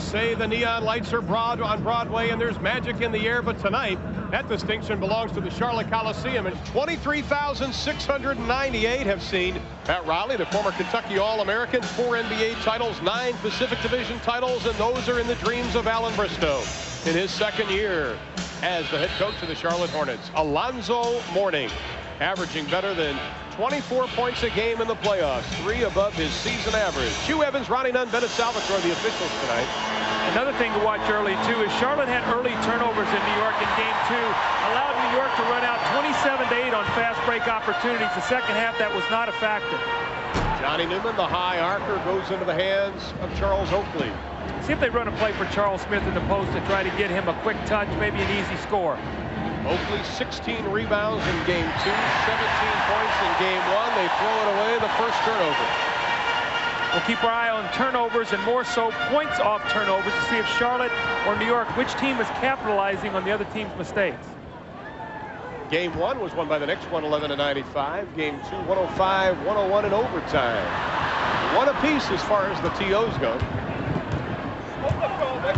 always say the neon lights are on Broadway and there's magic in the air, but tonight that distinction belongs to the Charlotte Coliseum, and 23,698 have seen Pat Riley, the former Kentucky All-American, 4 NBA titles, 9 Pacific Division titles, and those are in the dreams of Alan Bristow in his second year as the head coach of the Charlotte Hornets. Alonzo Mourning averaging better than 24 points a game in the playoffs, 3 above his season average. Hugh Evans, Ronnie Nunn, Bennett Salvatore, the officials tonight. Another thing to watch early, too, is Charlotte had early turnovers in New York in Game 2, allowed New York to run out 27-8 on fast break opportunities. The second half, that was not a factor. Johnny Newman, the high arcer, goes into the hands of Charles Oakley. See if they run a play for Charles Smith in the post to try to get him a quick touch, maybe an easy score. Oakley, 16 rebounds in Game 2, 17 points in Game 1. They throw it away, the first turnover. We'll keep our eye on turnovers and more so points off turnovers to see if Charlotte or New York, which team is capitalizing on the other team's mistakes. Game 1 was won by the Knicks, 111-95. Game 2, 105-101 in overtime. One apiece as far as the TOs go.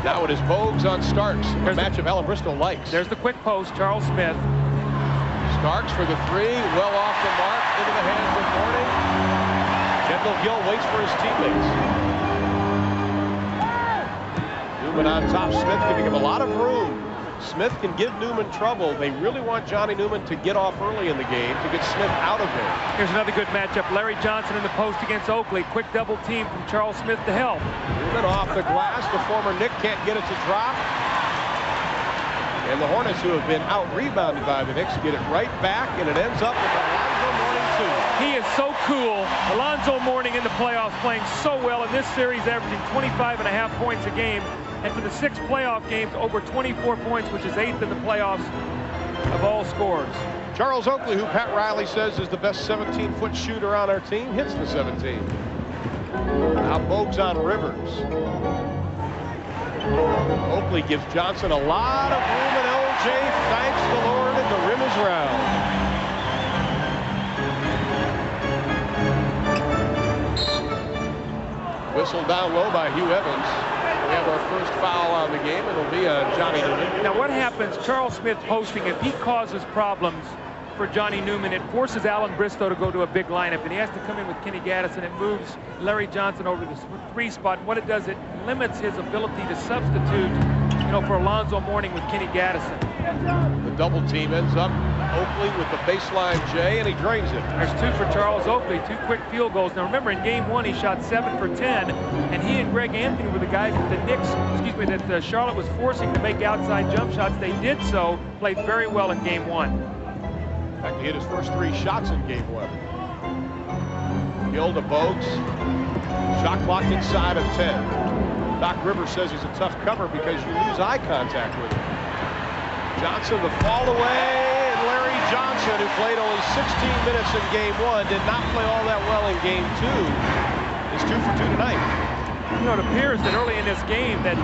Now it is Bogues on Starks, a matchup Alan Bristow likes. There's the quick post, Charles Smith. Starks for the 3, well off the mark, into the hands of Mourning. Kendall Gill waits for his teammates. Newman on top, Smith giving him a lot of room. Smith can give Newman trouble. They really want Johnny Newman to get off early in the game to get Smith out of there. Here's another good matchup. Larry Johnson in the post against Oakley. Quick double team from Charles Smith to help. Newman off the glass. The former Knick can't get it to drop. And the Hornets, who have been out-rebounded by the Knicks, get it right back, and it ends up with Alonzo Mourning, too. He is so cool. Alonzo Mourning in the playoffs playing so well in this series, averaging 25.5 points a game. And for the 6 playoff games, over 24 points, which is 8th in the playoffs of all scores. Charles Oakley, who Pat Riley says is the best 17-foot shooter on our team, hits the 17. Now Bogues on Rivers. Oakley gives Johnson a lot of room, and LJ thanks the Lord, and the rim is round. Whistled down low by Hugh Evans. We have our first foul on the game. It'll be Johnny Newman. Now what happens, Charles Smith posting, if he causes problems for Johnny Newman, it forces Alan Bristow to go to a big lineup, and he has to come in with Kenny Gaddis, and it moves Larry Johnson over to the 3 spot. And what it does, it limits his ability to substitute, for Alonzo Mourning with Kenny Gaddison. The double team ends up Oakley with the baseline J, and he drains it. There's 2 for Charles Oakley, 2 quick field goals. Now remember, in Game 1 he shot 7 for 10, and he and Greg Anthony were the guys that the Knicks, that Charlotte was forcing to make outside jump shots. They did so, played very well in Game 1. In fact, he hit his first 3 shots in Game 1. Gill to Bogues. Shot clock inside of 10. Doc Rivers says he's a tough cover because you lose eye contact with him. Johnson, the fall away, and Larry Johnson, who played only 16 minutes in Game 1, did not play all that well in Game 2. Is 2 for 2 tonight. It appears that early in this game that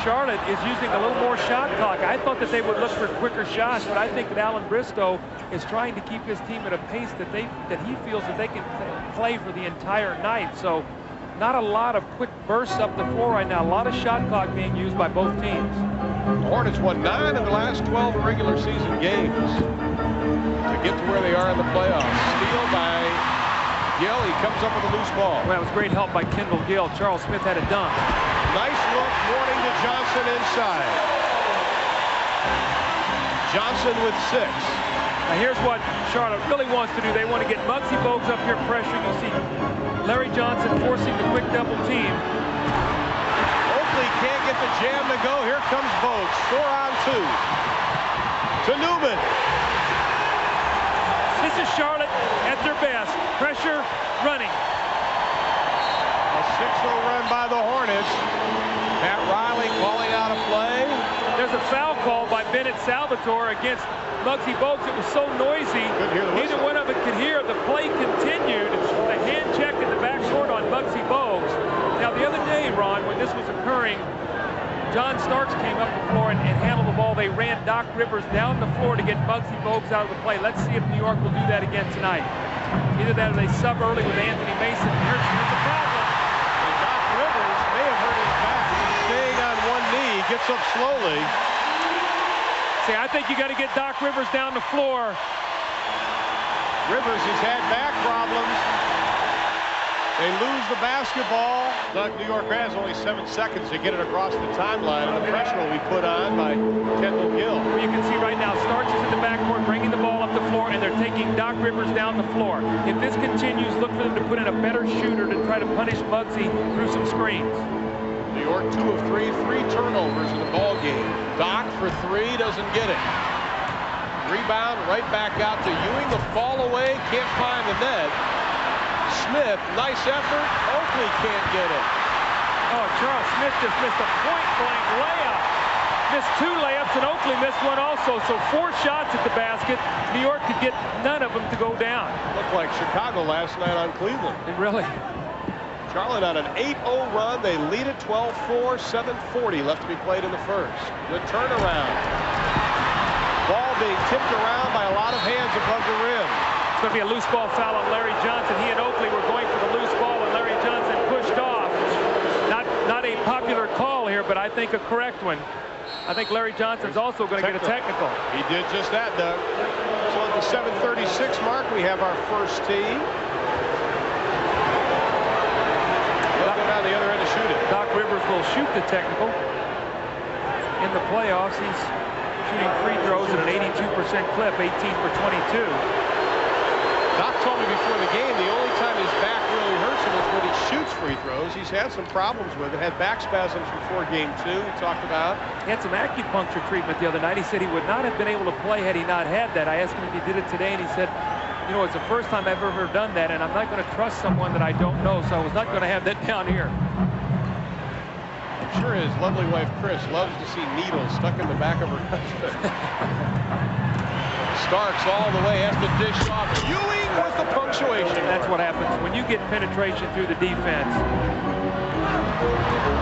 Charlotte is using a little more shot clock. I thought that they would look for quicker shots, but I think that Alan Bristow is trying to keep his team at a pace that he feels that they can play for the entire night. So not a lot of quick bursts up the floor right now. A lot of shot clock being used by both teams. The Hornets won 9 of the last 12 regular season games to get to where they are in the playoffs. Steal by Gill. He comes up with a loose ball. Well, that was great help by Kendall Gill. Charles Smith had a dunk. Nice look, Mourning to Johnson inside. Johnson with 6. Now here's what Charlotte really wants to do. They want to get Muggsy Bogues up here pressure. You see Larry Johnson forcing the quick double team. Oakley can't get the jam to go. Here comes Bogues. 4 on 2. To Newman. This is Charlotte at their best. Pressure, running. A 6-0 run by the Hornets. Pat Riley calling out a play. There's a foul call by Bennett Salvatore against Muggsy Bogues. It was so noisy, neither one of it could hear. The play continued. A hand check in the backcourt on Muggsy Bogues. Now, the other day, Ron, when this was occurring, John Starks came up the floor and handled the ball. They ran Doc Rivers down the floor to get Muggsy Bogues out of the play. Let's see if New York will do that again tonight. Either that or they sub early with Anthony Mason. Here's the problem. Doc Rivers may have hurt his back. He gets up slowly. See, I think you got to get Doc Rivers down the floor. Rivers has had back problems. They lose the basketball. New York has only 7 seconds to get it across the timeline, and the pressure will be put on by Kendall Gill. You can see right now, Starks is in the backcourt, bringing the ball up the floor, and they're taking Doc Rivers down the floor. If this continues, look for them to put in a better shooter to try to punish Muggsy through some screens. New York 2 of 3, 3 turnovers in the ball game. Doc for 3, doesn't get it. Rebound right back out to Ewing. The fall away, can't find the net. Smith, nice effort. Oakley can't get it. Oh, Charles Smith just missed a point-blank layup. Missed 2 layups, and Oakley missed one also. So 4 shots at the basket. New York could get none of them to go down. Looked like Chicago last night on Cleveland. It really. Charlotte on an 8-0 run. They lead at 12-4, 7:40 left to be played in the first. Good turnaround. Ball being tipped around by a lot of hands above the rim. It's going to be a loose ball foul on Larry Johnson. He and Oakley were going for the loose ball, and Larry Johnson pushed off. Not a popular call here, but I think a correct one. I think Larry Johnson's also going to get a technical. He did just that, Doug. So at the 7:36 mark, we have our first tee. They'll go down the other end to shoot it. Doc Rivers will shoot the technical. In the playoffs, he's shooting free throws at an 82% clip, 18 for 22. Doc told me before the game the only time his back really hurts him is when he shoots free throws. He's had some problems with it. Had back spasms before game 2, he talked about. He had some acupuncture treatment the other night. He said he would not have been able to play had he not had that. I asked him if he did it today, and he said, you know, it's the first time I've ever done that, and I'm not going to trust someone that I don't know, so I was not going to have that down here. I'm sure his lovely wife, Chris, loves to see needles stuck in the back of her husband. Starks all the way, has to dish off. Ewing with the punctuation. That's what happens when you get penetration through the defense.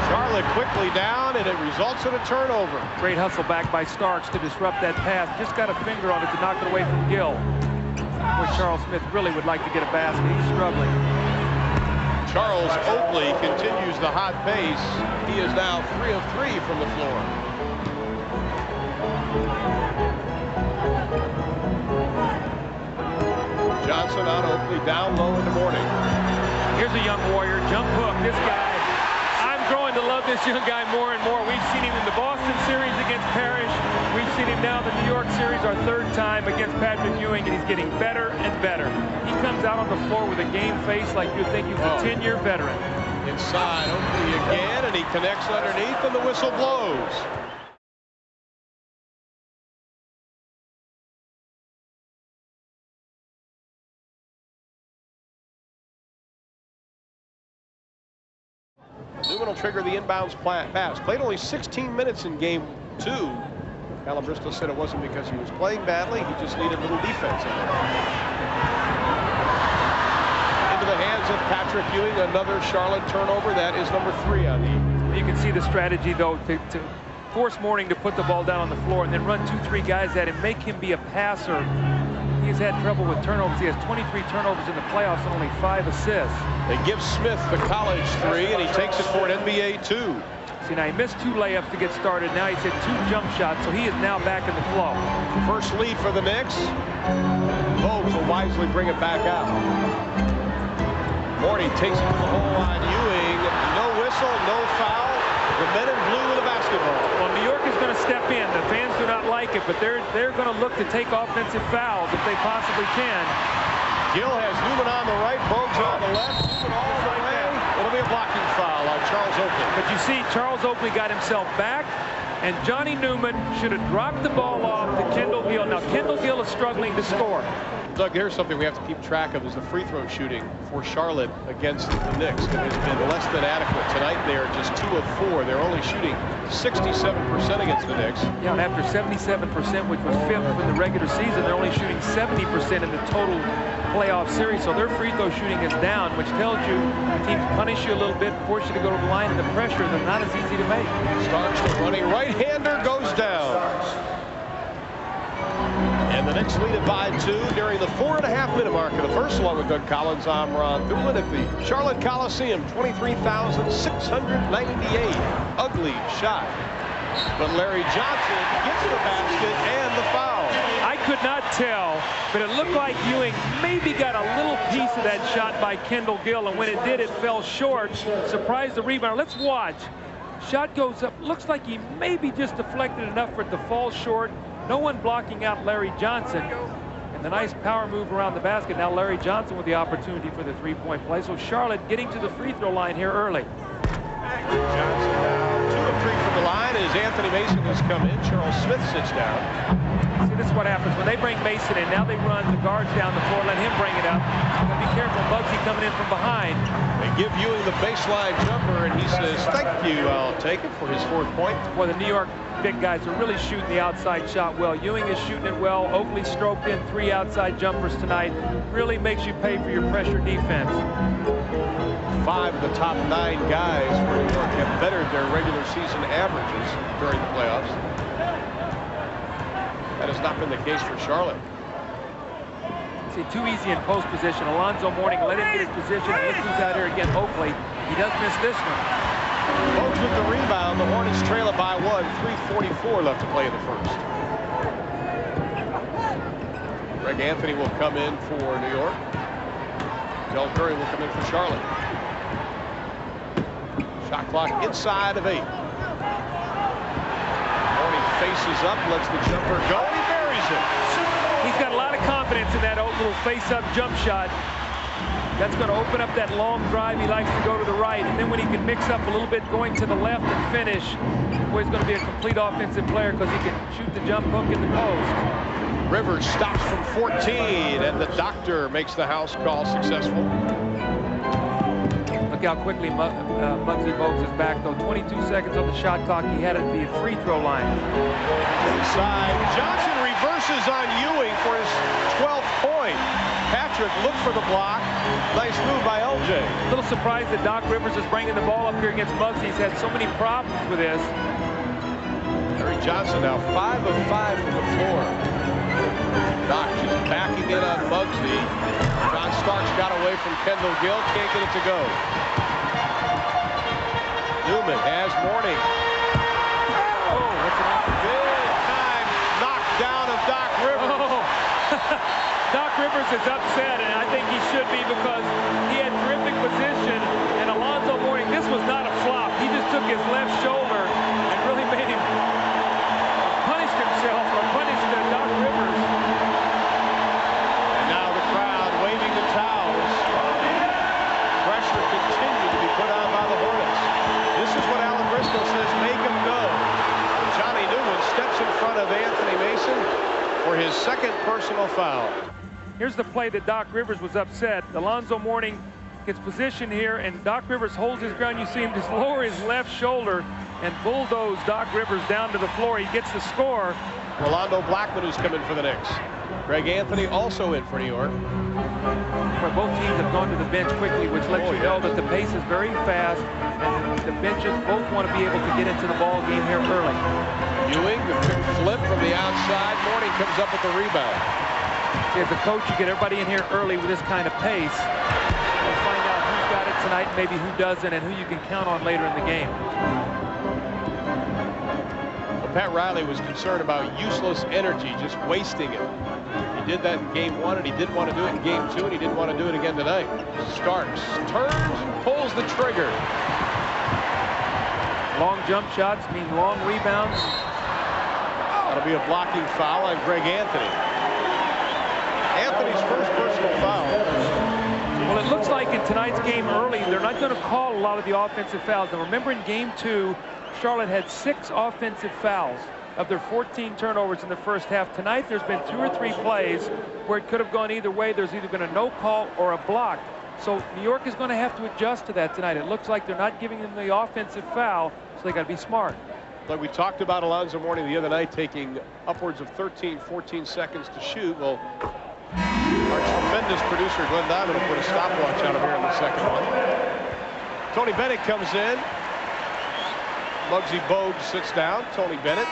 Charlotte quickly down, and it results in a turnover. Great hustle back by Starks to disrupt that pass. Just got a finger on it to knock it away from Gill. Where Charles Smith really would like to get a basket. He's struggling. Charles Oakley continues the hot pace. He is now 3 of 3 from the floor. Johnson on Oakley, down low in the morning. Here's a young warrior, jump hook. This guy, I'm growing to love this young guy more and more. We've seen him in the Boston series against Parrish. We've seen him now in the New York series, our 3rd time against Patrick Ewing, and he's getting better and better. He comes out on the floor with a game face like you'd think he was a 10-year veteran. Inside, Oakley again, and he connects underneath, and the whistle blows. Newman will trigger the inbounds pass. Played only 16 minutes in game 2. Alan Bristol said it wasn't because he was playing badly. He just needed a little defense in there. Into the hands of Patrick Ewing. Another Charlotte turnover. That is number 3 on the evening. You can see the strategy, though, to force Mourning to put the ball down on the floor and then run 2-3 guys at him, make him be a passer. He's had trouble with turnovers. He has 23 turnovers in the playoffs and only 5 assists. They give Smith the college 3, and he takes it for an NBA 2. See, now he missed 2 layups to get started. Now he's hit 2 jump shots, so he is now back in the flow. First lead for the Knicks. Bogues will wisely bring it back out. Mourning takes it to the hole on Ewing. No whistle, no foul. The men in blue with the basketball. Well, New York is going to step in. The fans do not like it, but they're going to look to take offensive fouls if they possibly can. Gill has Newman on the right, Bogues on the left. Newman all the way. It'll be a blocking foul on Charles Oakley. But you see, Charles Oakley got himself back, and Johnny Newman should have dropped the ball off to Kendall Gill. Now, Kendall Gill is struggling to score. Doug, here's something we have to keep track of is the free throw shooting for Charlotte against the Knicks. It has been less than adequate. Tonight they are just 2 of 4. They're only shooting 67% against the Knicks. Yeah, and after 77%, which was 5th in the regular season, they're only shooting 70% in the total playoff series. So their free throw shooting is down, which tells you teams punish you a little bit, force you to go to the line, and the pressure, they're not as easy to make. Starks the running right-hander goes down. And the Knicks lead it by 2 during the 4.5-minute mark of the first, along with Doug Collins. I'm Ron Doolin at the Charlotte Coliseum. 23,698. Ugly shot But Larry Johnson gets the basket and the foul. I could not tell, but it looked like Ewing maybe got a little piece of that shot by Kendall Gill, and when it did, it fell short. Surprised the rebound. Let's watch. Shot goes up. Looks like he maybe just deflected enough for it to fall short. No one blocking out Larry Johnson. And the nice power move around the basket. Now Larry Johnson with the opportunity for the three-point play. So Charlotte getting to the free throw line here early. Johnson now 2 of 3 from the line as Anthony Mason has come in. Charles Smith sits down. See, this is what happens when they bring Mason in. Now they run the guards down the floor, let him bring it up. Be careful, Muggsy coming in from behind. They give Ewing the baseline jumper, and he says, "Thank you, I'll take it," for his 4th point. Well, the New York big guys are really shooting the outside shot well. Ewing is shooting it well. Oakley stroked in 3 outside jumpers tonight. Really makes you pay for your pressure defense. 5 of the top 9 guys for New York have bettered their regular season averages during the playoffs. That has not been the case for Charlotte. See, too easy in post position. Alonzo Mourning let him get his position. Look who's out here again, Oakley. He does miss this one. Bogues with the rebound. The Hornets trail it by 1. 3:44 left to play in the first. Greg Anthony will come in for New York. Del Curry will come in for Charlotte. Shot clock inside of 8. Mourning faces up, lets the jumper go. He buries it. He's got a lot of confidence in that little face-up jump shot. That's going to open up that long drive. He likes to go to the right. And then when he can mix up a little bit going to the left and finish, boy, he's going to be a complete offensive player because he can shoot the jump hook in the post. Rivers stops from 14, and the doctor makes the house call successful. Look how quickly Muggsy Bogues is back, though. 22 seconds on the shot clock. He had it at the free throw line. Inside. Johnson reverses on Ewing for his 12th point. Patrick looked for the block. Nice move by LJ. A little surprised that Doc Rivers is bringing the ball up here against Muggsy. He's had so many problems with this. Larry Johnson now 5 of 5 from the floor. Doc just backing in on Muggsy. John Starks got away from Kendall Gill. Can't get it to go. Newman has Mourning. Oh, what's it? Big time knockdown of Doc Rivers. Oh. Doc Rivers is upset, and I think he should be because he had terrific position. And Alonzo Mourning, this was not a flop. He just took his left shoulder and really made him punish himself or punish Doc Rivers. And now the crowd waving the towels. Pressure continued to be put on by the Hornets. This is what Alan Briscoe says, make him go. Johnny Newman steps in front of Anthony Mason for his 2nd personal foul. Here's the play that Doc Rivers was upset. Alonzo Mourning gets position here, and Doc Rivers holds his ground. You see him just lower his left shoulder and bulldoze Doc Rivers down to the floor. He gets the score. Rolando Blackman, who's come in for the Knicks. Greg Anthony also in for New York. Where both teams have gone to the bench quickly, which lets you know that the pace is very fast, and the benches both want to be able to get into the ball game here early. Ewing, the quick flip from the outside. Mourning comes up with the rebound. As a coach, you get everybody in here early with this kind of pace. You'll find out who's got it tonight, maybe who doesn't, and who you can count on later in the game. Well, Pat Riley was concerned about useless energy, just wasting it. He did that in game 1, and he didn't want to do it in game 2, and he didn't want to do it again tonight. Starks turns, pulls the trigger. Long jump shots mean long rebounds. That'll be a blocking foul on Greg Anthony. Anthony's first personal foul. Well, it looks like in tonight's game early, they're not going to call a lot of the offensive fouls. Now, remember in game 2, Charlotte had 6 offensive fouls of their 14 turnovers in the first half. Tonight, there's been 2 or 3 plays where it could have gone either way. There's either been a no call or a block. So New York is going to have to adjust to that tonight. It looks like they're not giving them the offensive foul, so they got to be smart. Like we talked about Alonzo Mourning the other night, taking upwards of 13, 14 seconds to shoot. Well, our tremendous producer, Glenn Diamond, put a stopwatch out of here in the second one. Tony Bennett comes in. Muggsy Bogues sits down. Tony Bennett,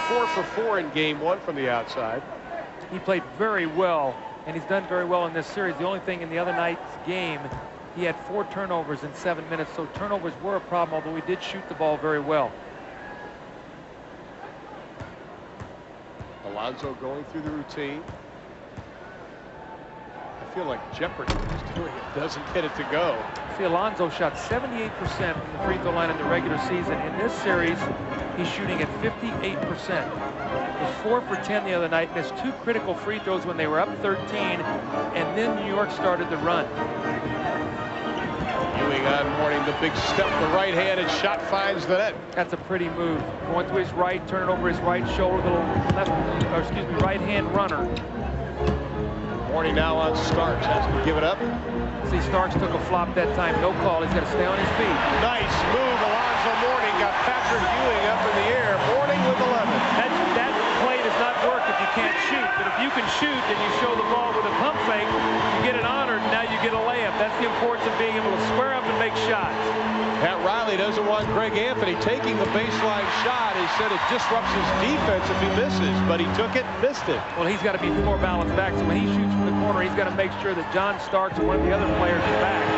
4 for 4 in game 1 from the outside. He played very well, and he's done very well in this series. The only thing in the other night's game, he had 4 turnovers in 7 minutes, so turnovers were a problem, although he did shoot the ball very well. Alonzo going through the routine. I feel like jeopardy is doing it. Doesn't get it to go. See, Alonzo shot 78% from the free throw line in the regular season. In this series, he's shooting at 58%. Was 4 for 10 the other night, missed 2 critical free throws when they were up 13, and then New York started the run. Ewing on Mourning, the big step, the right-handed shot finds the net. That's a pretty move. Going to his right, turn it over his right shoulder, the right hand runner. Mourning now on Starks, has to give it up. See, Starks took a flop that time, no call. He's got to stay on his feet. Nice move, Alonzo Mourning got Patrick Ewing up in the air. Mourning with 11. That play does not work if you can't shoot, but if you can shoot and you show the ball with a pump fake, you get it honored, and now you get a layup. That's the importance of being able to square up and make shots. Pat Riley doesn't want Greg Anthony taking the baseline shot. He said it disrupts his defense if he misses, but he took it, missed it. Well, he's got to be more balanced back, so when he shoots from the corner, he's got to make sure that John Starks or one of the other players is back. 3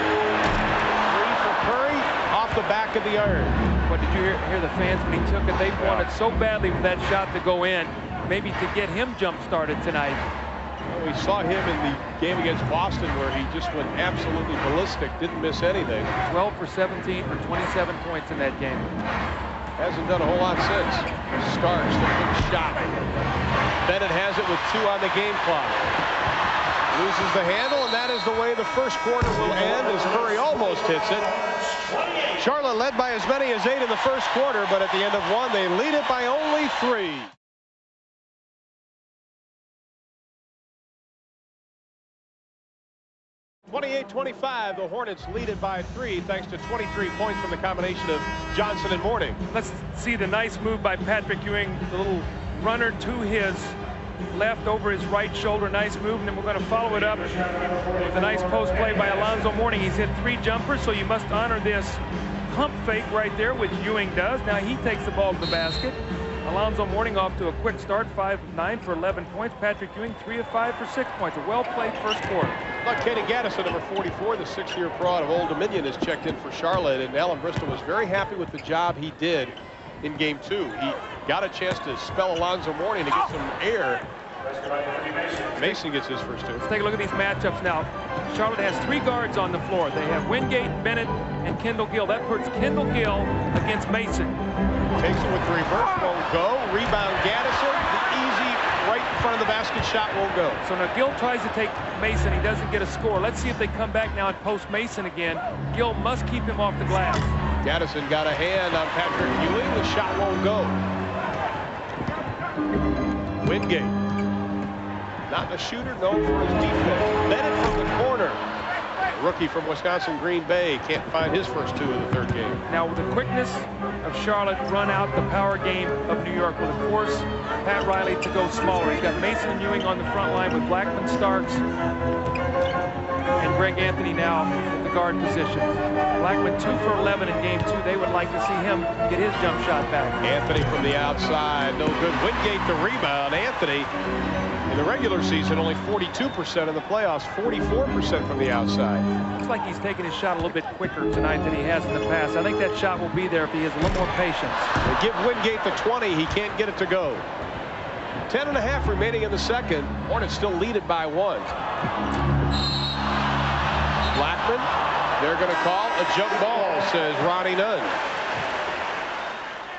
for Curry, off the back of the iron. But did you hear the fans when he took it? They wanted so badly for that shot to go in, maybe to get him jump-started tonight. Well, we saw him in the game against Boston where he just went absolutely ballistic, didn't miss anything. 12 for 17 for 27 points in that game. Hasn't done a whole lot since. Starks, the big shot. Bennett has it with 2 on the game clock. Loses the handle, and that is the way the first quarter will end as Curry almost hits it. Charlotte led by as many as 8 in the first quarter, but at the end of 1, they lead it by only 3. 28-25, the Hornets lead it by 3 thanks to 23 points from the combination of Johnson and Mourning. Let's see the nice move by Patrick Ewing, the little runner to his left over his right shoulder. Nice move, and then we're going to follow it up with a nice post play by Alonzo Mourning. He's hit 3 jumpers, so you must honor this pump fake right there, which Ewing does. Now he takes the ball to the basket. Alonzo Mourning off to a quick start, 5 of 9 for 11 points. Patrick Ewing, 3 of 5 for 6 points. A well-played first quarter. Kenny Gaddison, number 44, the 6-year pro out of Old Dominion, has checked in for Charlotte, and Alan Bristol was very happy with the job he did in Game 2. He got a chance to spell Alonzo Mourning to get some air. Mason gets his first 2. Let's take a look at these matchups now. Charlotte has 3 guards on the floor. They have Wingate, Bennett, and Kendall Gill. That puts Kendall Gill against Mason. Takes it with 3 first, won't go. Rebound Gaddison. The easy right in front of the basket shot won't go. So now Gill tries to take Mason. He doesn't get a score. Let's see if they come back now and post Mason again. Gill must keep him off the glass. Gaddison got a hand on Patrick Ewing. The shot won't go. Wingate. Not a shooter, known for his defense. Bennett from the corner. A rookie from Wisconsin, Green Bay, can't find his first 2 in the 3rd game. Now, with the quickness of Charlotte, run out the power game of New York will force Pat Riley to go smaller. He's got Mason and Ewing on the front line with Blackman, Starks, and Greg Anthony now at the guard position. Blackman 2 for 11 in Game 2. They would like to see him get his jump shot back. Anthony from the outside, no good. Wingate the rebound. Anthony, in the regular season, only 42%. In the playoffs, 44% from the outside. Looks like he's taking his shot a little bit quicker tonight than he has in the past. I think that shot will be there if he has a little more patience. They give Wingate the 20. He can't get it to go. 10.5 remaining in the second. Hornets still lead it by 1. Blackman, they're going to call a jump ball, says Ronnie Nunn.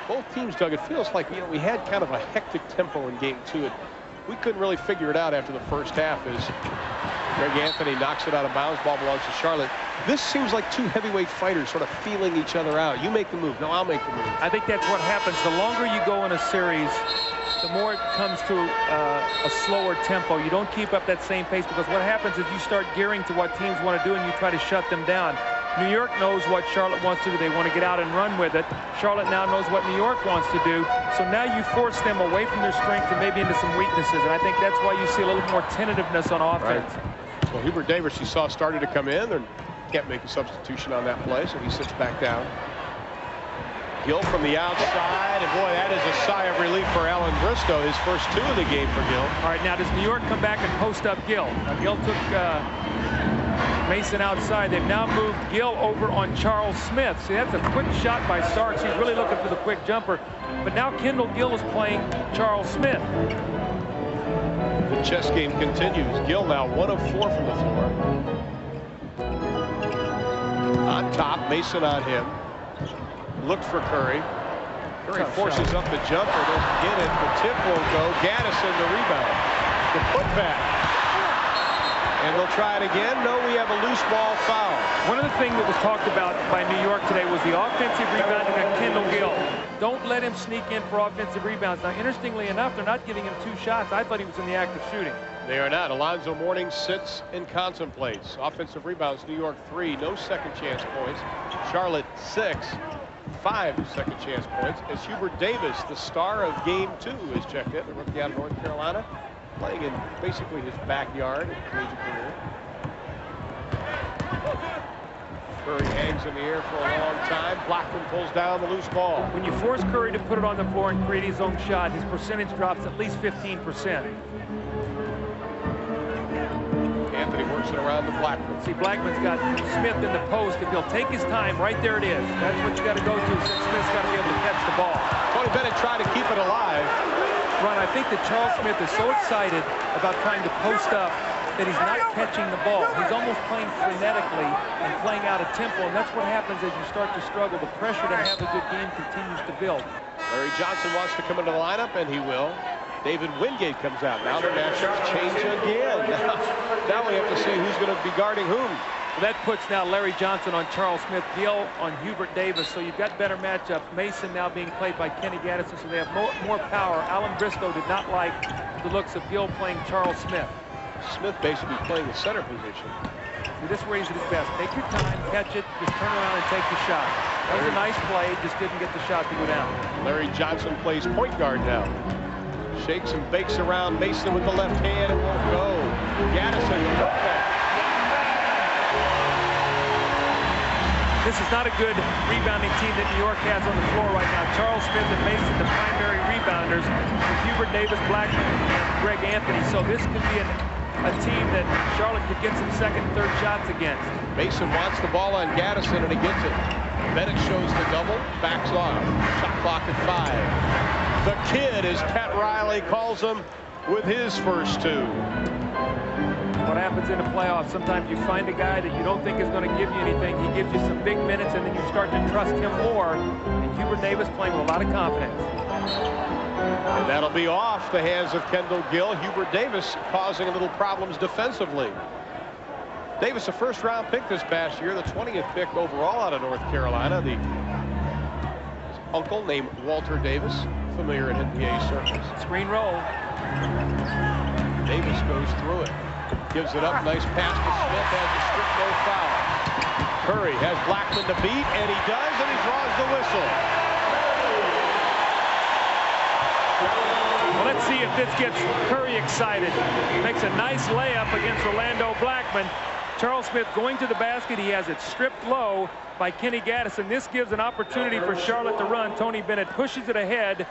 Both teams, Doug, it feels like, we had kind of a hectic tempo in Game 2. We couldn't really figure it out after the first half as Greg Anthony knocks it out of bounds. Ball belongs to Charlotte. This seems like 2 heavyweight fighters sort of feeling each other out. You make the move. No, I'll make the move. I think that's what happens. The longer you go in a series, the more it comes to a slower tempo. You don't keep up that same pace, because what happens is you start gearing to what teams want to do and you try to shut them down. New York knows what Charlotte wants to do. They want to get out and run with it. Charlotte now knows what New York wants to do. So now you force them away from their strength and maybe into some weaknesses. And I think that's why you see a little more tentativeness on offense. Right. So Hubert Davis, you saw, started to come in and can't make a substitution on that play, so he sits back down. Gill from the outside, and boy, that is a sigh of relief for Alan Bristow. His first 2 of the game for Gill. All right, now does New York come back and post up Gill? Now, Gill took Mason outside. They've now moved Gill over on Charles Smith. See, that's a quick shot by Starks. He's really looking for the quick jumper. But now Kendall Gill is playing Charles Smith. Chess game continues. Gill now 1 of 4 from the floor. On top, Mason on him. Looked for Curry. Curry forces up the jumper, doesn't get it. The tip won't go. Gaddison the rebound. The putback. And they'll try it again. No, we have a loose ball foul. One of the things that was talked about by New York today was the offensive rebounding of Kendall Gill. Don't let him sneak in for offensive rebounds. Now, interestingly enough, they're not giving him 2 shots. I thought he was in the act of shooting. They are not. Alonzo Mourning sits and contemplates. Offensive rebounds, New York 3. No second chance points. Charlotte 6. 5 second chance points. As Hubert Davis, the star of game 2, is checked in. The rookie out of North Carolina, playing in basically his backyard in collegiate career. Curry hangs in the air for a long time. Blackman pulls down the loose ball. When you force Curry to put it on the floor and create his own shot, his percentage drops at least 15%. Anthony works it around to Blackman. See, Blackman's got Smith in the post. If he'll take his time, right there it is. That's what you got to go to, since Smith's got to be able to catch the ball. Tony Bennett tried to keep it alive. Ron, I think that Charles Smith is so excited about trying to post up that he's not catching the ball. He's almost playing frenetically and playing out of tempo, and that's what happens as you start to struggle. The pressure to have a good game continues to build. Larry Johnson wants to come into the lineup, and he will. David Wingate comes out. Now the matchups change again. Now we have to see who's going to be guarding whom. Well, that puts now Larry Johnson on Charles Smith, Gill on Hubert Davis, so you've got better matchups. Mason now being played by Kenny Gaddison, so they have more power. Alan Bristow did not like the looks of Gill playing Charles Smith. Smith basically playing the center position. This is where he's at his best. Take your time, catch it, just turn around and take the shot. That was a nice play, just didn't get the shot to go down. Larry Johnson plays point guard now. Shakes and bakes around Mason with the left hand and won't go. Gaddison. This is not a good rebounding team that New York has on the floor right now. Charles Smith and Mason, the primary rebounders, with Hubert Davis, Blackman, and Greg Anthony. So this could be a team that Charlotte could get some second and third shots against. Mason wants the ball on Gaddison, and he gets it. Bennett shows the double, backs off. Shot clock at 5. The kid, as Pat Riley calls him, with his first 2. What happens in the playoffs, sometimes you find a guy that you don't think is going to give you anything. He gives you some big minutes, and then you start to trust him more. And Hubert Davis playing with a lot of confidence. And that'll be off the hands of Kendall Gill. Hubert Davis causing a little problems defensively. Davis, a first-round pick this past year, the 20th pick overall out of North Carolina. His uncle named Walter Davis, familiar in NBA circles. Screen roll. Davis goes through it. Gives it up. Nice pass to Smith. Has a strict no foul. Curry has Blackman to beat, and he does, and he draws the whistle. Well, let's see if this gets Curry excited. Makes a nice layup against Orlando Blackman. Charles Smith going to the basket. He has it stripped low by Kenny Gaddison. This gives an opportunity for Charlotte to run. Tony Bennett pushes it ahead,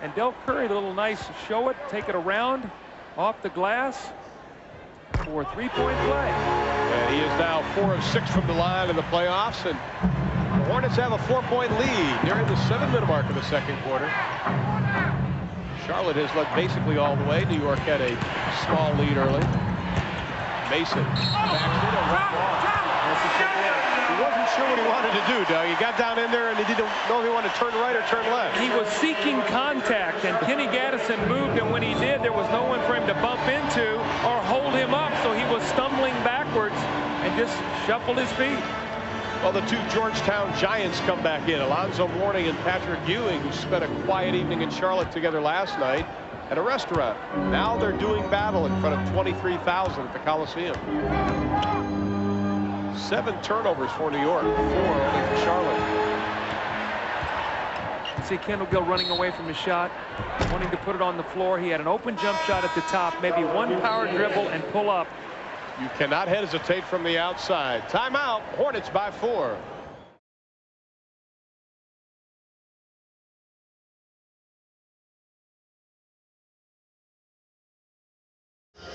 and Del Curry, a little nice show it, take it around, off the glass for a 3-point play. And he is now 4 of 6 from the line in the playoffs, and the Hornets have a 4-point lead nearing the 7-minute mark of the second quarter. Charlotte has led basically all the way. New York had a small lead early. Mason backs it and went off. He wasn't sure what he wanted to do, Doug. He got down in there and he didn't know if he wanted to turn right or turn left. He was seeking contact, and Kenny Gaddison moved, and when he did, there was no one for him to bump into or hold him up, so he was stumbling backwards and just shuffled his feet. Well, the 2 Georgetown Giants come back in. Alonzo Mourning and Patrick Ewing, who spent a quiet evening in Charlotte together last night at a restaurant. Now they're doing battle in front of 23,000 at the Coliseum. 7 turnovers for New York, 4 only for Charlotte. You see Kendall Gill running away from his shot, wanting to put it on the floor. He had an open jump shot at the top, maybe one power dribble and pull up. You cannot hesitate from the outside. Timeout. Hornets by 4.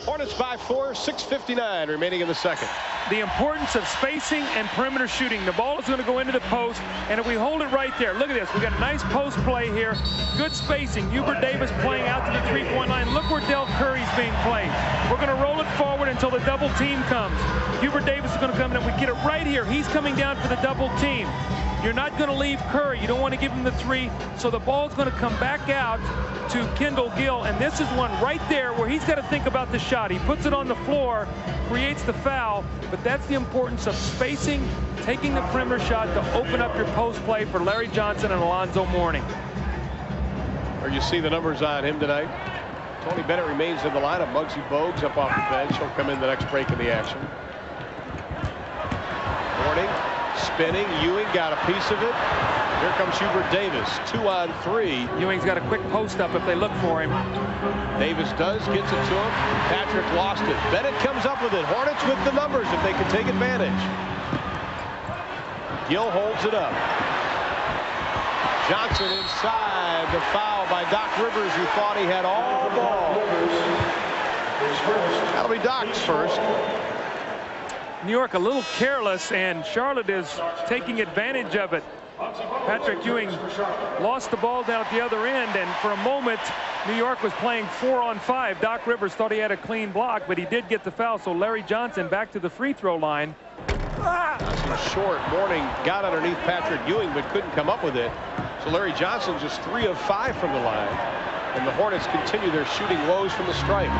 Hornets by 4, 6:59 remaining in the second. The importance of spacing and perimeter shooting. The ball is going to go into the post, and if we hold it right there, look at this. We got a nice post play here. Good spacing. Hubert Davis playing out to the 3-point line. Look where Del Curry's being played. We're going to roll it forward until the double team comes. Hubert Davis is going to come in, and we get it right here. He's coming down for the double team. You're not going to leave Curry. You don't want to give him the 3. So the ball's going to come back out to Kendall Gill. And this is one right there where he's got to think about the shot. He puts it on the floor, creates the foul. But that's the importance of spacing, taking the perimeter shot to open up your post play for Larry Johnson and Alonzo Mourning. Or you see the numbers on him tonight. Tony Bennett remains in the lineup. Muggsy Bogues up off the bench. He'll come in the next break in the action. Mourning. Spinning. Ewing got a piece of it. Here comes Hubert Davis. 2 on 3. Ewing's got a quick post up if they look for him. Davis does, gets it to him. Patrick lost it. Bennett comes up with it. Hornets with the numbers if they can take advantage. Gill holds it up. Johnson inside. The foul by Doc Rivers, who thought he had all ball. That'll be Doc's first. New York a little careless, and Charlotte is taking advantage of it. Patrick Ewing lost the ball down at the other end, and for a moment New York was playing 4 on 5. Doc Rivers thought he had a clean block, but he did get the foul. So Larry Johnson back to the free throw line. Johnson short. Mourning got underneath Patrick Ewing but couldn't come up with it. So Larry Johnson just 3 of 5 from the line, and the Hornets continue their shooting woes from the stripe.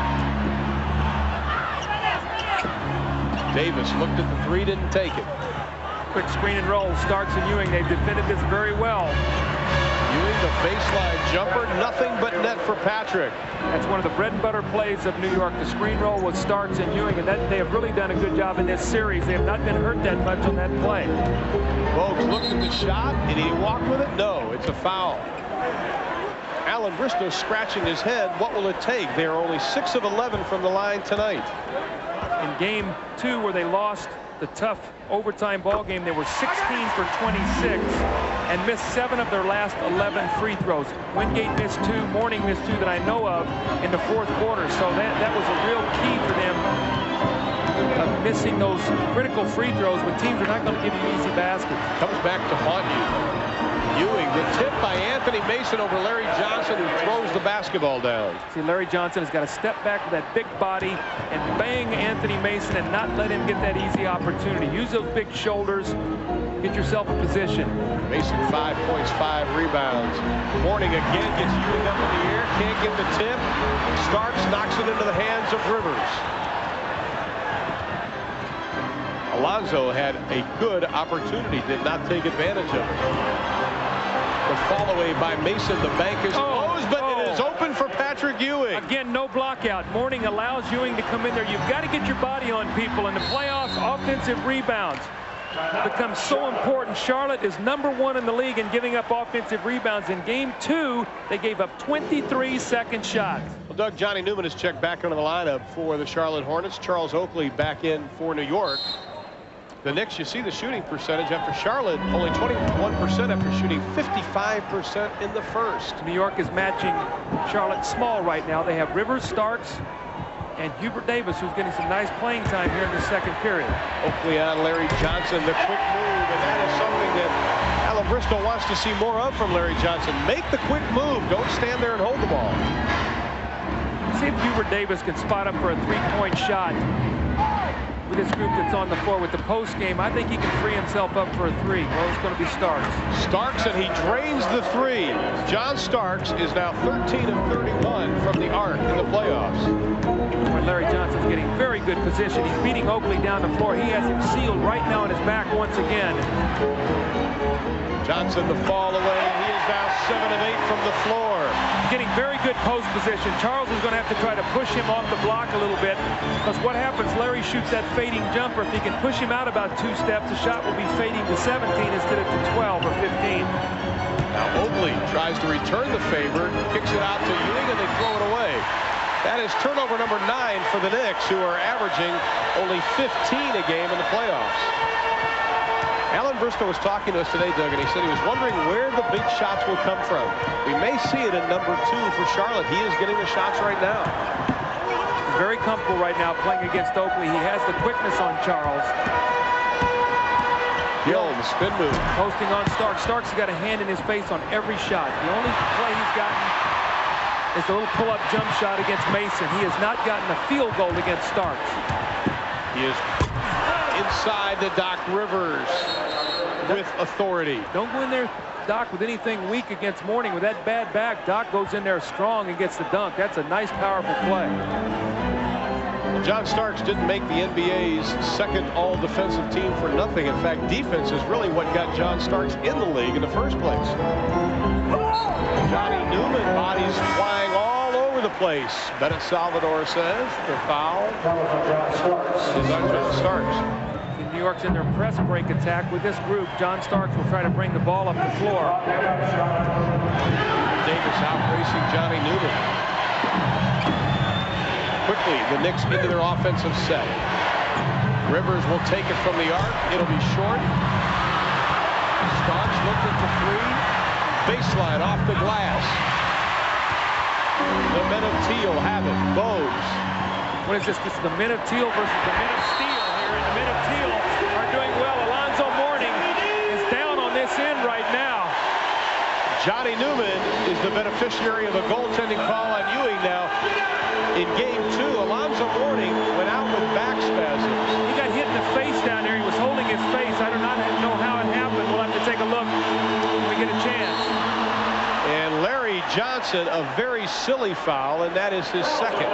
Davis looked at the 3, didn't take it. Quick screen and roll. Starks and Ewing, they've defended this very well. Ewing, the baseline jumper, nothing but net for Patrick. That's one of the bread and butter plays of New York. The screen roll with Starks and Ewing, and that they have really done a good job in this series. They have not been hurt that much on that play. Bogues looked at the shot. Did he walk with it? No, it's a foul. Alan Bristow scratching his head. What will it take? They are only 6 of 11 from the line tonight. In game 2, where they lost the tough overtime ball game, they were 16 for 26 and missed 7 of their last 11 free throws. Wingate missed 2, Mourning missed 2 that I know of in the 4th quarter. So that was a real key for them, of missing those critical free throws when teams are not going to give you easy baskets. Comes back to haunt you. Ewing, the tip by Anthony Mason over Larry Johnson, who throws the basketball down. See, Larry Johnson has got to step back with that big body and bang Anthony Mason and not let him get that easy opportunity. Use those big shoulders. Get yourself a position. Mason 5 points, 5 rebounds. Mourning again gets Ewing up in the air. Can't get the tip. Starks knocks it into the hands of Rivers. Alonzo had a good opportunity, did not take advantage of it. The fall away by Mason. The bank is closed, but it is open for Patrick Ewing. Again, no block out. Mourning allows Ewing to come in there. You've got to get your body on people. In the playoffs, offensive rebounds becomes so important. Charlotte is #1 in the league in giving up offensive rebounds. In game 2, they gave up 23 second shots. Well, Doug, Johnny Newman has checked back into the lineup for the Charlotte Hornets. Charles Oakley back in for New York. The Knicks, you see the shooting percentage after Charlotte, only 21% after shooting 55% in the first. New York is matching Charlotte small right now. They have Rivers, Starks, and Hubert Davis, who's getting some nice playing time here in the second period. Oakley on Larry Johnson, the quick move, and that is something that Alan Bristow wants to see more of from Larry Johnson. Make the quick move. Don't stand there and hold the ball. See if Hubert Davis can spot up for a 3-point shot with this group that's on the floor. With the post game, I think he can free himself up for a 3. Well, it's going to be Starks. Starks, and he drains the 3. John Starks is now 13 of 31 from the arc in the playoffs. When Larry Johnson's getting very good position. He's beating Oakley down the floor. He has him sealed right now on his back once again. Johnson, the fall away. He is now 7 of 8 from the floor. Getting very good post position. Charles is going to have to try to push him off the block a little bit, because what happens, Larry shoots that fading jumper. If he can push him out about 2 steps, the shot will be fading to 17 instead of to 12 or 15. Now Oakley tries to return the favor, kicks it out to Ewing, and they throw it away. That is turnover number 9 for the Knicks, who are averaging only 15 a game in the playoffs. Alan Bristow was talking to us today, Doug, and he said he was wondering where the big shots will come from. We may see it in number 2 for Charlotte. He is getting the shots right now. very comfortable right now playing against Oakley. He has the quickness on Charles. Gill, the spin move. Posting on Starks. Starks has got a hand in his face on every shot. The only play he's gotten is the little pull-up jump shot against Mason. He has not gotten a field goal against Starks. He is inside to Doc Rivers with authority. Don't go in there, Doc, with anything weak against Mourning. With that bad back, Doc goes in there strong and gets the dunk. That's a nice, powerful play. John Starks didn't make the NBA's second all-defensive team for nothing. In fact, defense is really what got John Starks in the league in the first place. Johnny Newman, bodies flying all over the place. Bennett Salvador says the foul is on John Starks. New York's in their press break attack with this group. John Starks will try to bring the ball up the floor. Davis out racing Johnny Newman. Quickly, the Knicks into their offensive set. Rivers will take it from the arc. It'll be short. Starks looked at the three. Baseline off the glass. The men of Teal have it. Bowes. What is this? This is the men of Teal versus the men of Steel here. And the men of Teal are doing well. Alonzo Mourning is down on this end right now. Johnny Newman is the beneficiary of a goaltending call on Ewing now. In game 2, Alonzo Mourning went out with back spasms. He got hit in the face down there. He was holding his face. I do not know how it happened. We'll have to take a look when we get a chance. And Larry Johnson, a very silly foul, and that is his second.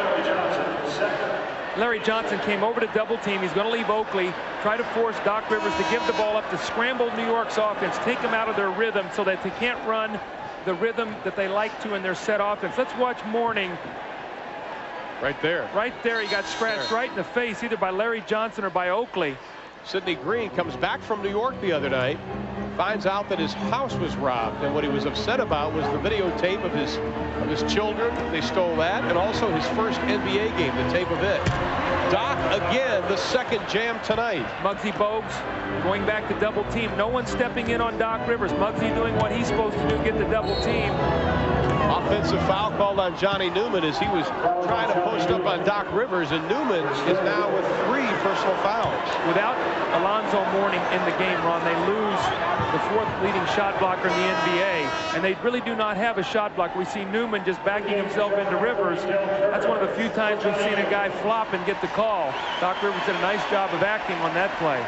Larry Johnson came over to double team. He's going to leave Oakley, try to force Doc Rivers to give the ball up to scramble New York's offense, take them out of their rhythm so that they can't run the rhythm that they like to in their set offense. Let's watch Mourning. Right there. Right there, he got scratched right in the face, either by Larry Johnson or by Oakley. Sidney Green comes back from New York the other night, finds out that his house was robbed, and what he was upset about was the videotape of his children. They stole that, and also his first NBA game, the tape of it. Doc again, the second jam tonight. Muggsy Bogues going back to double team. No one stepping in on Doc Rivers. Muggsy doing what he's supposed to do, get the double team. Offensive foul called on Johnny Newman as he was trying to post up on Doc Rivers, and Newman is now with 3 personal fouls. Without Alonzo Mourning in the game, Ron, they lose the 4th leading shot blocker in the NBA, and they really do not have a shot blocker. We see Newman just backing himself into Rivers. That's one of the few times we've seen a guy flop and get the call. Doc Rivers did a nice job of acting on that play.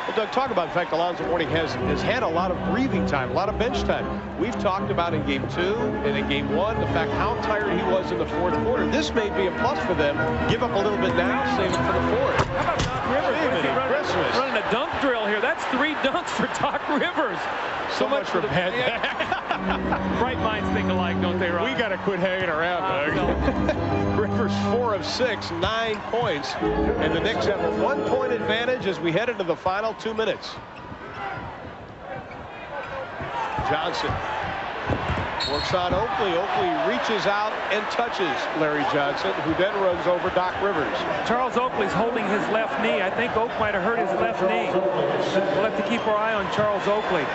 Well, Doug, talk about the fact Alonzo Mourning has had a lot of breathing time, a lot of bench time. We've talked about in game 2 and in game 1 the fact how tired he was in the 4th quarter. This may be a plus for them. Give up a little bit now, save it for the 4th. How about Doc Rivers running a dunk drill here? That's 3 dunks for Doc Rivers. So much for bad. Bright minds think alike, don't they, Ron? We got to quit hanging around, Doug. Rivers 4 of 6, 9 points, and the Knicks have a 1-point advantage as we head into the final 2 minutes. Johnson works on Oakley. Oakley reaches out and touches Larry Johnson, who then runs over Doc Rivers. Charles Oakley's holding his left knee. I think Oak might have hurt his left knee. We'll have to keep our eye on Charles Oakley.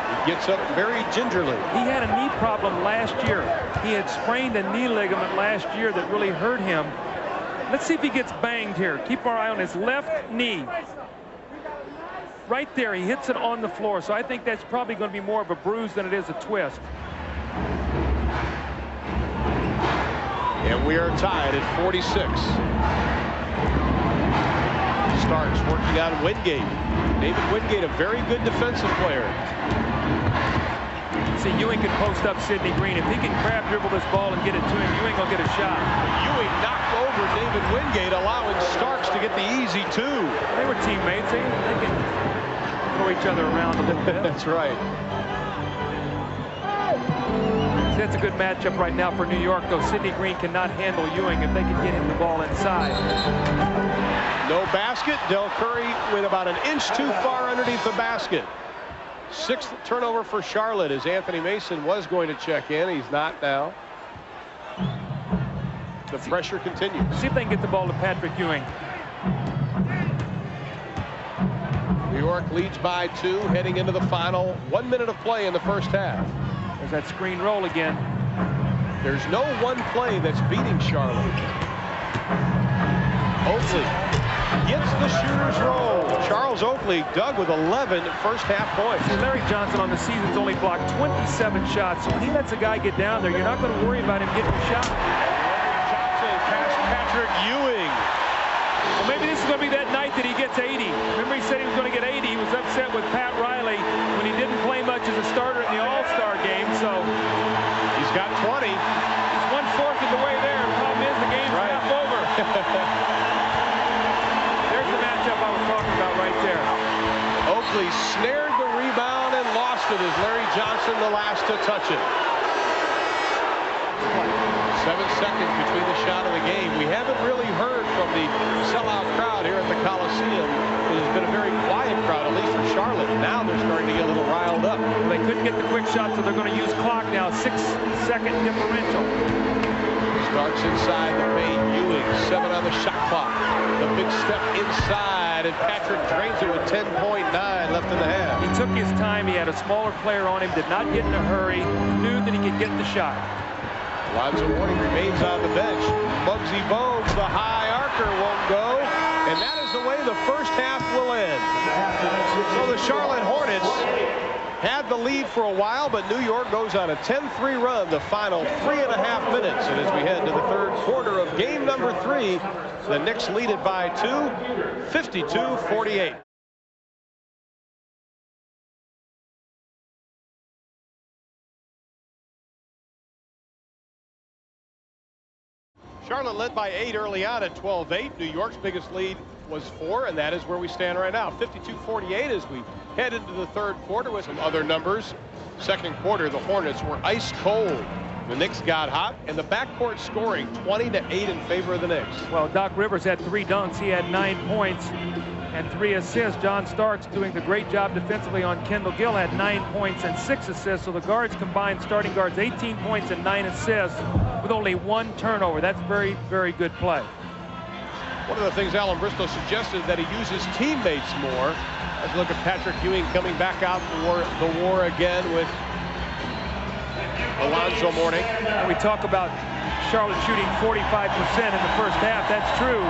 He gets up very gingerly. He had a knee problem last year. He had sprained a knee ligament last year that really hurt him. Let's see if he gets banged here. Keep our eye on his left knee. Right there, he hits it on the floor. So I think that's probably going to be more of a bruise than it is a twist. And we are tied at 46. Starks working on Wingate. David Wingate, a very good defensive player. See, Ewing can post up Sidney Green. If he can crab dribble this ball and get it to him, Ewing will get a shot. Ewing knocked over David Wingate, allowing Starks to get the easy 2. They were teammates. They can throw each other around a little bit. That's right. That's a good matchup right now for New York, though. Sidney Green cannot handle Ewing if they can get him the ball inside. No basket. Del Curry went about an inch too far underneath the basket. 6th turnover for Charlotte as Anthony Mason was going to check in. He's not now. The pressure continues. See if they can get the ball to Patrick Ewing. New York leads by 2 heading into the final 1 minute of play in the first half. There's that screen roll again. There's no one play that's beating Charlotte. Oakley gets the shooter's roll. Charles Oakley dug with 11 first-half points. Larry Johnson on the season's only blocked 27 shots. So when he lets a guy get down there, you're not going to worry about him getting a shot. Larry Johnson past Patrick Ewing. Well, maybe this is going to be that night that he gets 80. Remember, he said he was going to get 80. He was upset with Pat Riley when he didn't play much as a starter in the All-Star game. So he's got 20. He's 1/4 of the way there. The problem is the game's half over. There's the matchup I was talking about right there. Oakley snared the rebound and lost it as Larry Johnson the last to touch it. 7 seconds between the shot of the game. We haven't really heard from the sellout crowd here at the Coliseum. It has been a very quiet crowd, at least for Charlotte. Now they're starting to get a little riled up. They couldn't get the quick shot, so they're going to use clock now. 6-second differential. Starts inside the paint. Ewing, 7 on the shot clock. The big step inside, and Patrick drains it with 10.9 left in the half. He took his time. He had a smaller player on him, did not get in a hurry, knew that he could get the shot. Lonzo Mourning remains on the bench. Muggsy Bogues, the high archer, won't go. And that is the way the first half will end. So the Charlotte Hornets had the lead for a while, but New York goes on a 10-3 run the final 3.5 minutes. And as we head to the third quarter of game number 3, the Knicks lead it by 2, 52-48. Charlotte led by 8 early on at 12-8. New York's biggest lead was 4, and that is where we stand right now. 52-48 as we head into the third quarter with some other numbers. Second quarter, the Hornets were ice cold. The Knicks got hot, and the backcourt scoring 20-8 in favor of the Knicks. Well, Doc Rivers had 3 dunks. He had 9 points and 3 assists. John Starks doing a great job defensively on Kendall Gill, had 9 points and 6 assists. So the guards combined, starting guards, 18 points and 9 assists with only 1 turnover. That's very, very good play. One of the things Alan Bristow suggested that he uses teammates more. Let's look at Patrick Ewing coming back out for the war again with Alonzo Mourning. We talk about Charlotte shooting 45% in the first half. That's true.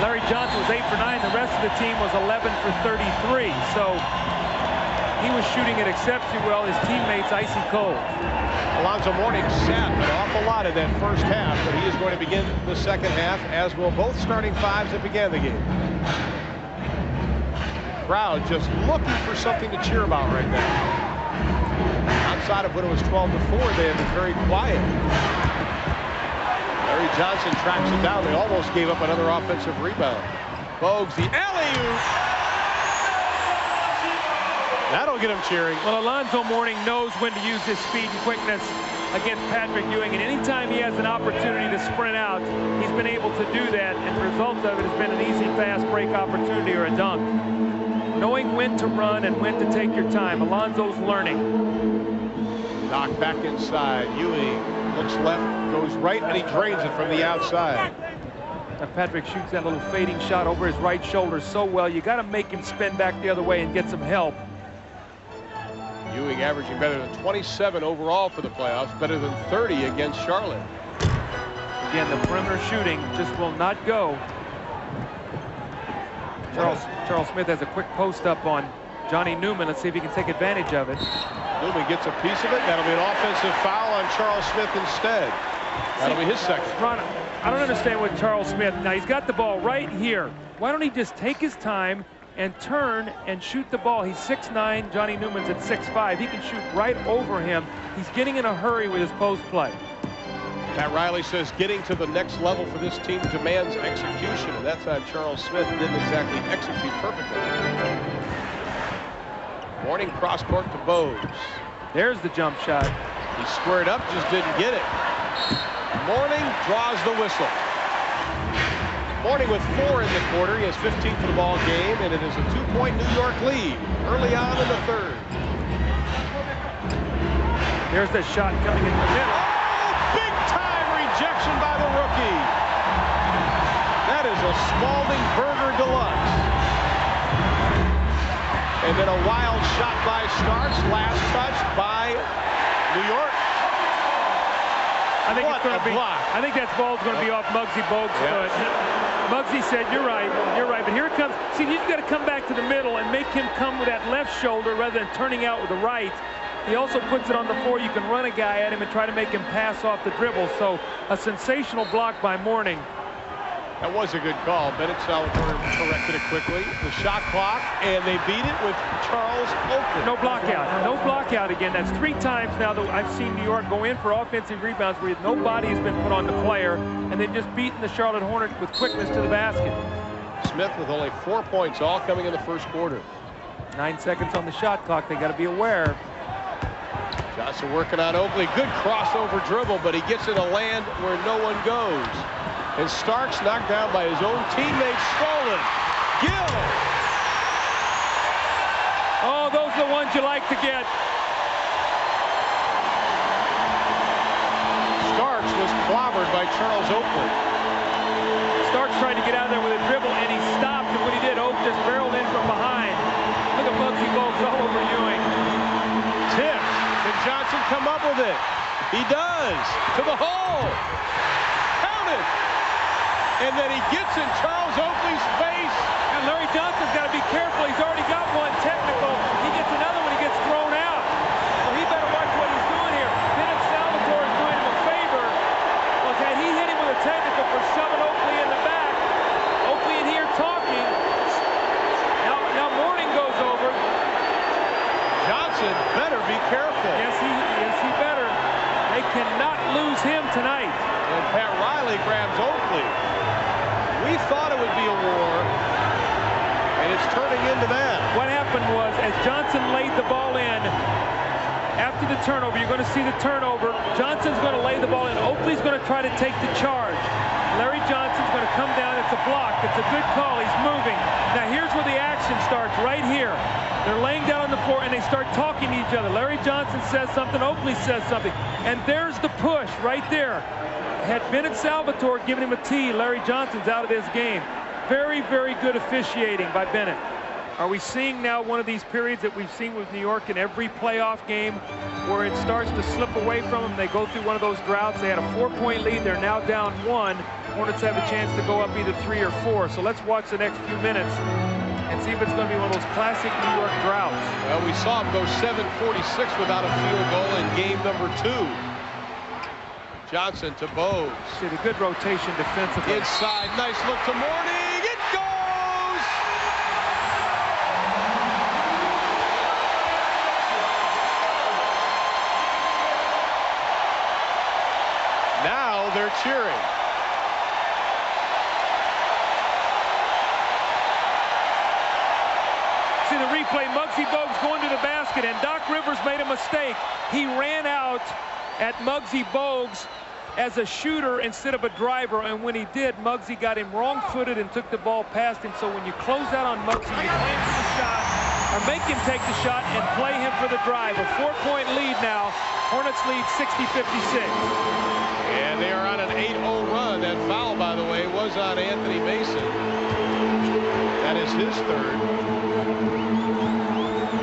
Larry Johnson was 8 for 9. The rest of the team was 11 for 33. So he was shooting it exceptionally well. His teammates icy cold. Alonzo Mourning sat an awful lot in that first half, but he is going to begin the second half, as will both starting fives that began the game. Crowd just looking for something to cheer about right now. Outside of when it was 12-4, they have been very quiet. Larry Johnson tracks it down. They almost gave up another offensive rebound. Bogues, the alley-oop. That'll get him cheering. Well, Alonzo Mourning knows when to use his speed and quickness against Patrick Ewing, and anytime he has an opportunity to sprint out, he's been able to do that, and the result of it has been an easy fast break opportunity or a dunk. Knowing when to run and when to take your time. Alonzo's learning. Knocked back inside. Ewing looks left, goes right, and he drains it from the outside. And Patrick shoots that little fading shot over his right shoulder so well. You got to make him spin back the other way and get some help. Ewing averaging better than 27 overall for the playoffs, better than 30 against Charlotte. Again, the perimeter shooting just will not go. Charles Smith has a quick post up on Johnny Newman. Let's see if he can take advantage of it. Newman gets a piece of it. That'll be an offensive foul on Charles Smith instead. That'll be his second. Ron, I don't understand what Charles Smith. Now, he's got the ball right here. Why don't he just take his time and turn and shoot the ball? He's 6'9". Johnny Newman's at 6'5". He can shoot right over him. He's getting in a hurry with his post play. Pat Riley says getting to the next level for this team demands execution, and that time Charles Smith didn't exactly execute perfectly. Mourning cross court to Bogues. There's the jump shot. He squared up, just didn't get it. Mourning draws the whistle. Mourning with 4 in the quarter. He has 15 for the ball game, and it is a 2-point New York lead early on in the third. There's the shot coming in the middle. Big time rejection by the rookie. That is a Spalding Burger Deluxe. And then a wild shot by Starks. Last touch by New York. I think What it's going a to be. block. I think that ball's going to be off Muggsy Bogues' foot. Muggsy said, "You're right. You're right." But here it comes. See, you've got to come back to the middle and make him come with that left shoulder rather than turning out with the right. He also puts it on the floor. You can run a guy at him and try to make him pass off the dribble. So a sensational block by Mourning. That was a good call. Bennett Salvatore corrected it quickly. The shot clock, and they beat it with Charles Oakley. No block out. No block out again. That's 3 times now that I've seen New York go in for offensive rebounds where no body has been put on the player, and they've just beaten the Charlotte Hornets with quickness to the basket. Smith with only 4 points, all coming in the first quarter. 9 seconds on the shot clock. They got to be aware. Johnson working on Oakley. Good crossover dribble, but he gets in a land where no one goes. And Starks knocked down by his own teammate, stolen. Gill. Oh, those are the ones you like to get. Starks was clobbered by Charles Oakley. Starks tried to get out of there with a dribble, and he stopped. And when he did, Oak just barreled in from behind. Look at Muggsy Bogues all over Ewing. Tip. Can Johnson come up with it? He does. To the hole. Count it. And then he gets in Charles Oakley's face. And Larry Johnson's got to be careful. He's already got one technical. He gets another one. He gets thrown out. So he better watch what he's doing here. Bennett Salvatore is doing him a favor. Look, had he hit him with a technical for shoving Oakley in the back. Oakley in here talking. Now Mourning goes over. Johnson better be careful. Yes, he better. They cannot lose him tonight. And Pat Riley grabs Oakley. We thought it would be a war, and it's turning into that. What happened was, as Johnson laid the ball in, after the turnover, you're going to see the turnover. Johnson's going to lay the ball in. Oakley's going to try to take the charge. Larry Johnson's going to come down. It's a block. It's a good call. He's moving. Now here's where the action starts, right here. They're laying down on the floor, and they start talking to each other. Larry Johnson says something. Oakley says something. And there's the push right there. Had Bennett Salvatore given him a tee, Larry Johnson's out of this game. Very, very good officiating by Bennett. Are we seeing now one of these periods that we've seen with New York in every playoff game where it starts to slip away from them? They go through one of those droughts. They had a 4-point lead. They're now down 1. Hornets have a chance to go up either 3 or 4. So let's watch the next few minutes and see if it's going to be one of those classic New York droughts. Well, we saw him go 7-46 without a field goal in game number 2. Johnson to Bogues. See the good rotation defensively. Inside, nice look to Mourning. It goes! Now they're cheering. See the replay, Muggsy Bogues going to the basket, and Doc Rivers made a mistake. He ran out at Muggsy Bogues as a shooter instead of a driver, and when he did, Muggsy got him wrong-footed and took the ball past him. So when you close out on Muggsy, you play him for the shot, or make him take the shot and play him for the drive. A 4-point lead now. Hornets lead 60-56. And they are on an 8-0 run. That foul, by the way, was on Anthony Mason. That is his third.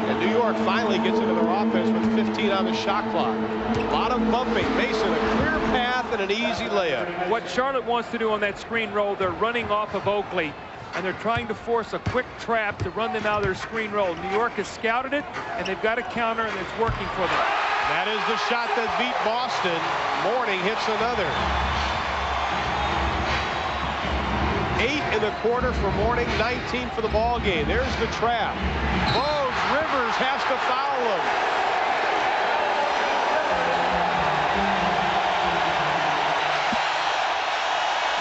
And New York finally gets into their offense with 15 on the shot clock. A lot of bumping. Mason, a clear path and an easy layup. What Charlotte wants to do on that screen roll, they're running off of Oakley, and they're trying to force a quick trap to run them out of their screen roll. New York has scouted it, and they've got a counter, and it's working for them. That is the shot that beat Boston. Mourning hits another. 8 in the quarter for Mourning, 19 for the ball game. There's the trap. Bogues, Rivers has to foul him.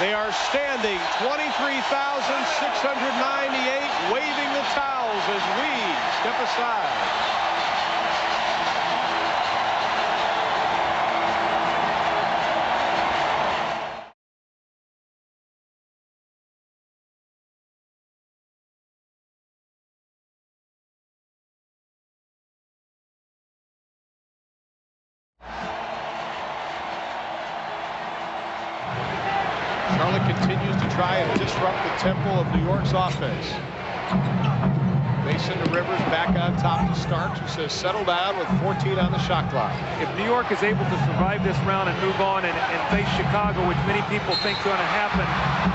They are standing 23,698, waving the towels as we step aside. Charlotte continues to try and disrupt the tempo of New York's offense. Mason to Rivers, back on top to Starks, who says settle down with 14 on the shot clock. If New York is able to survive this round and move on and face Chicago, which many people think is going to happen,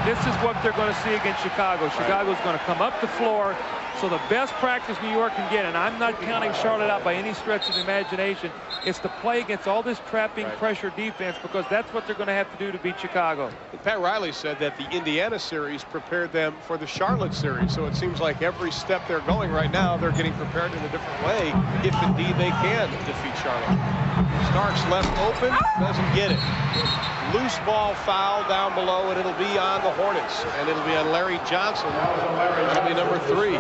this is what they're going to see against Chicago. Chicago's going to come up the floor. So the best practice New York can get, and I'm not counting Charlotte out by any stretch of the imagination, is to play against all this trapping pressure defense, because that's what they're going to have to do to beat Chicago. Pat Riley said that the Indiana series prepared them for the Charlotte series. So it seems like every step they're going right now, they're getting prepared in a different way, if indeed they can defeat Charlotte. Starks left open, doesn't get it. Loose ball foul down below, and it'll be on the Hornets, and it'll be on Larry Johnson. That'll be number 3.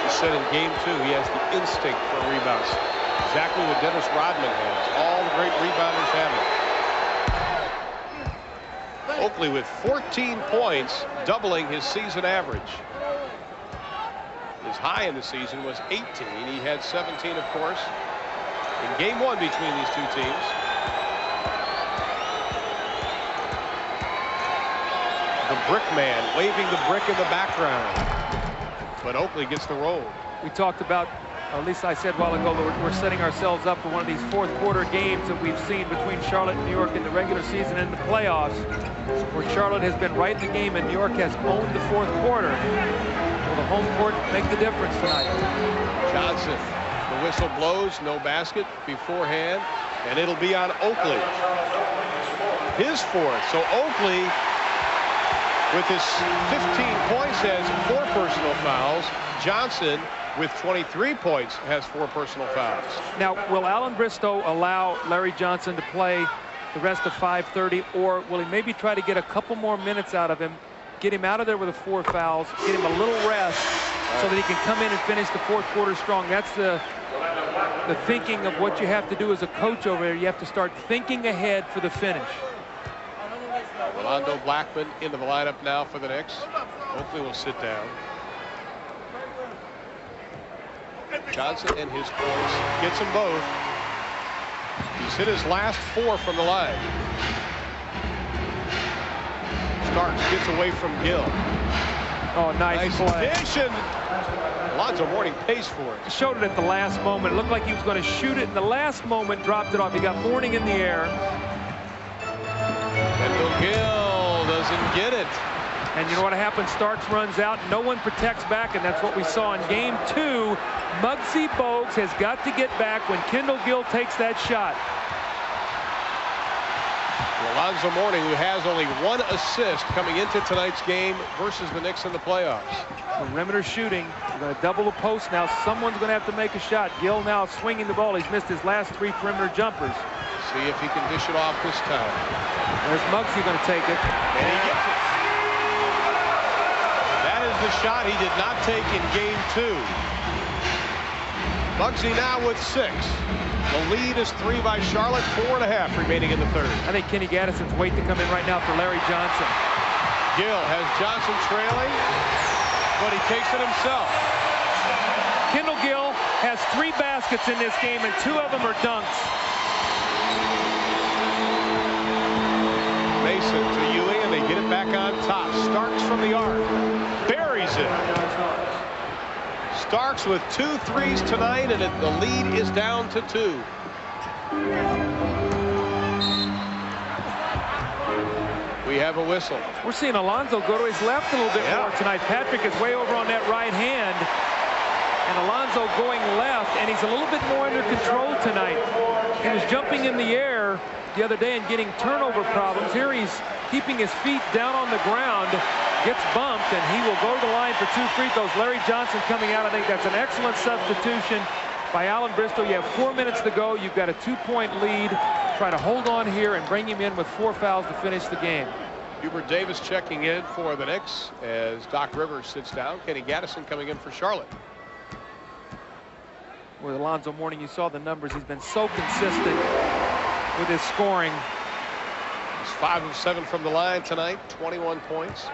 He said in game 2 he has the instinct for rebounds, exactly what Dennis Rodman has. All the great rebounders have it. Oakley with 14 points, doubling his season average. His high in the season was 18. He had 17, of course, in game 1 between these two teams. The brick man waving the brick in the background. But Oakley gets the roll. We talked about, or at least I said a while ago, that we're setting ourselves up for one of these fourth quarter games that we've seen between Charlotte and New York in the regular season and the playoffs, where Charlotte has been right in the game and New York has owned the fourth quarter. Will the home court make the difference tonight? Johnson, the whistle blows, no basket beforehand, and it'll be on Oakley. His 4th. So Oakley, with his 15 points, has 4 personal fouls. Johnson, with 23 points, has 4 personal fouls. Now, will Alan Bristow allow Larry Johnson to play the rest of 5:30, or will he maybe try to get a couple more minutes out of him, get him out of there with the 4 fouls, get him a little rest so that he can come in and finish the fourth quarter strong? That's the thinking of what you have to do as a coach over there. You have to start thinking ahead for the finish. Rolando Blackman into the lineup now for the Knicks. Oakley will sit down. Johnson and his points gets them both. He's hit his last 4 from the line. Starks gets away from Gill. Oh, nice play. Dish, and Alonzo Mourning pays for it. Showed it at the last moment. It looked like he was going to shoot it in the last moment, dropped it off. He got Mourning in the air. Kendall Gill doesn't get it. And you know what happens? Starks runs out. No one protects back, and that's what we saw in game 2. Muggsy Bogues has got to get back when Kendall Gill takes that shot. Alonzo Mourning, who has only 1 assist coming into tonight's game versus the Knicks in the playoffs. Perimeter shooting. We're going to double the post now. Someone's going to have to make a shot. Gill now swinging the ball. He's missed his last 3 perimeter jumpers. See if he can dish it off this time. There's Muggsy going to take it. And he gets it. That is the shot he did not take in game 2. Muggsy now with 6. The lead is 3 by Charlotte, 4.5 remaining in the 3rd. I think Kenny Gaddison's waiting to come in right now for Larry Johnson. Gill has Johnson trailing, but he takes it himself. Kendall Gill has 3 baskets in this game, and 2 of them are dunks. Mason to Ewing, and they get it back on top. Starks from the arc. Buries it. Starks with 2 threes tonight, and the lead is down to 2. We have a whistle. We're seeing Alonzo go to his left a little bit more tonight. Patrick is way over on that right hand, and Alonzo going left, and he's a little bit more under control tonight. He was jumping in the air the other day and getting turnover problems. Here he's keeping his feet down on the ground, gets bumped, and he will go to the line for 2 free throws. Larry Johnson coming out. I think that's an excellent substitution by Alan Bristow. You have 4 minutes to go. You've got a 2-point lead. Try to hold on here and bring him in with 4 fouls to finish the game. Hubert Davis checking in for the Knicks as Doc Rivers sits down. Kenny Gaddison coming in for Charlotte. With Alonzo Mourning, you saw the numbers. He's been so consistent with his scoring. He's 5 of 7 from the line tonight, 21 points.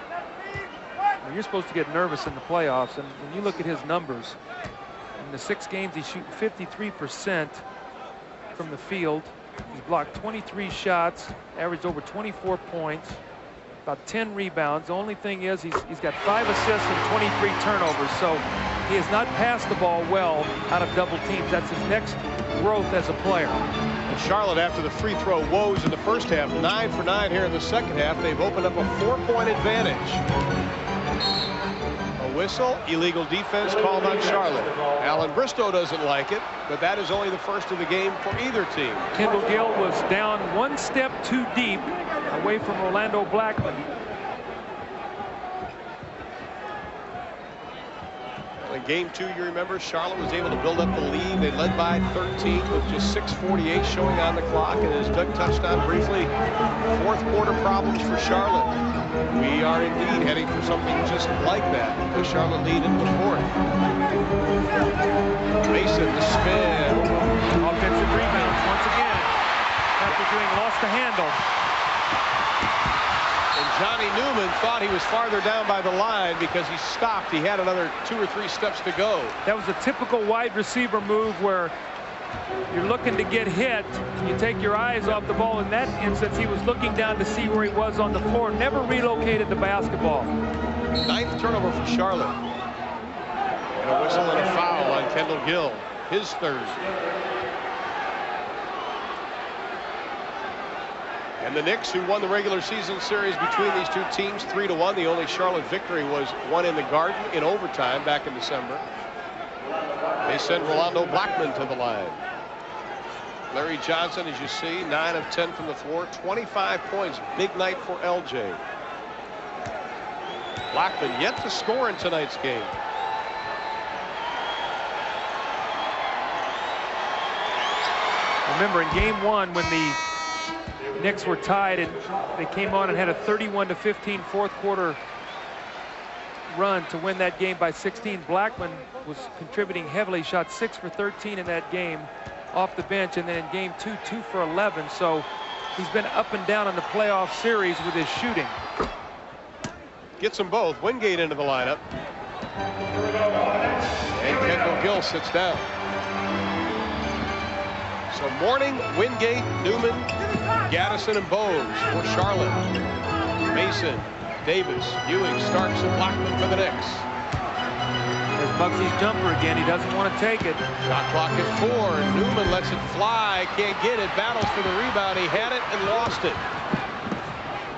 Well, you're supposed to get nervous in the playoffs, and when you look at his numbers, in the 6 games he's shooting 53% from the field, He's blocked 23 shots, averaged over 24 points, about 10 rebounds. The only thing is he's got 5 assists and 23 turnovers, so he has not passed the ball well out of double teams. That's his next growth as a player. And Charlotte, after the free throw woes in the first half, 9 for 9 here in the second half. They've opened up a 4-point advantage. A whistle, illegal defense called on Charlotte. Alan Bristow doesn't like it, but that is only the first of the game for either team. Kendall Gill was down one step too deep away from Orlando Blackman. In game 2, you remember, Charlotte was able to build up the lead. They led by 13 with just 6:48 showing on the clock. And as Doug touched on briefly, fourth quarter problems for Charlotte. We are indeed heading for something just like that. The Charlotte lead in the fourth. Mason, the spin. Offensive rebounds once again. After doing lost the handle. And Johnny Newman thought he was farther down by the line because he stopped. He had another 2 or 3 steps to go. That was a typical wide receiver move where you're looking to get hit. You take your eyes off the ball. In that instance, he was looking down to see where he was on the floor. Never relocated the basketball. 9th turnover for Charlotte. And a whistle and a foul on Kendall Gill. His 3rd. And the Knicks, who won the regular season series between these two teams 3-1. The only Charlotte victory was won in the Garden in overtime back in December. They send Rolando Blackman to the line. Larry Johnson, as you see, 9 of 10 from the floor, 25 points. Big night for LJ. Blackman yet to score in tonight's game. Remember, in game 1, when the Knicks were tied and they came on and had a 31-15 fourth quarter run to win that game by 16. Blackman was contributing heavily, shot 6 for 13 in that game off the bench, and then in game 2, 2 for 11. So he's been up and down in the playoff series with his shooting. Gets them both. Wingate into the lineup. And Kendall Gill sits down. So Mourning, Wingate, Newman, Gaddison, and Bowes for Charlotte. Mason, Davis, Ewing, Starks, and Blackman for the Knicks. There's Muggsy's jumper again. He doesn't want to take it. Shot clock at 4. Newman lets it fly. Can't get it. Battles for the rebound. He had it and lost it.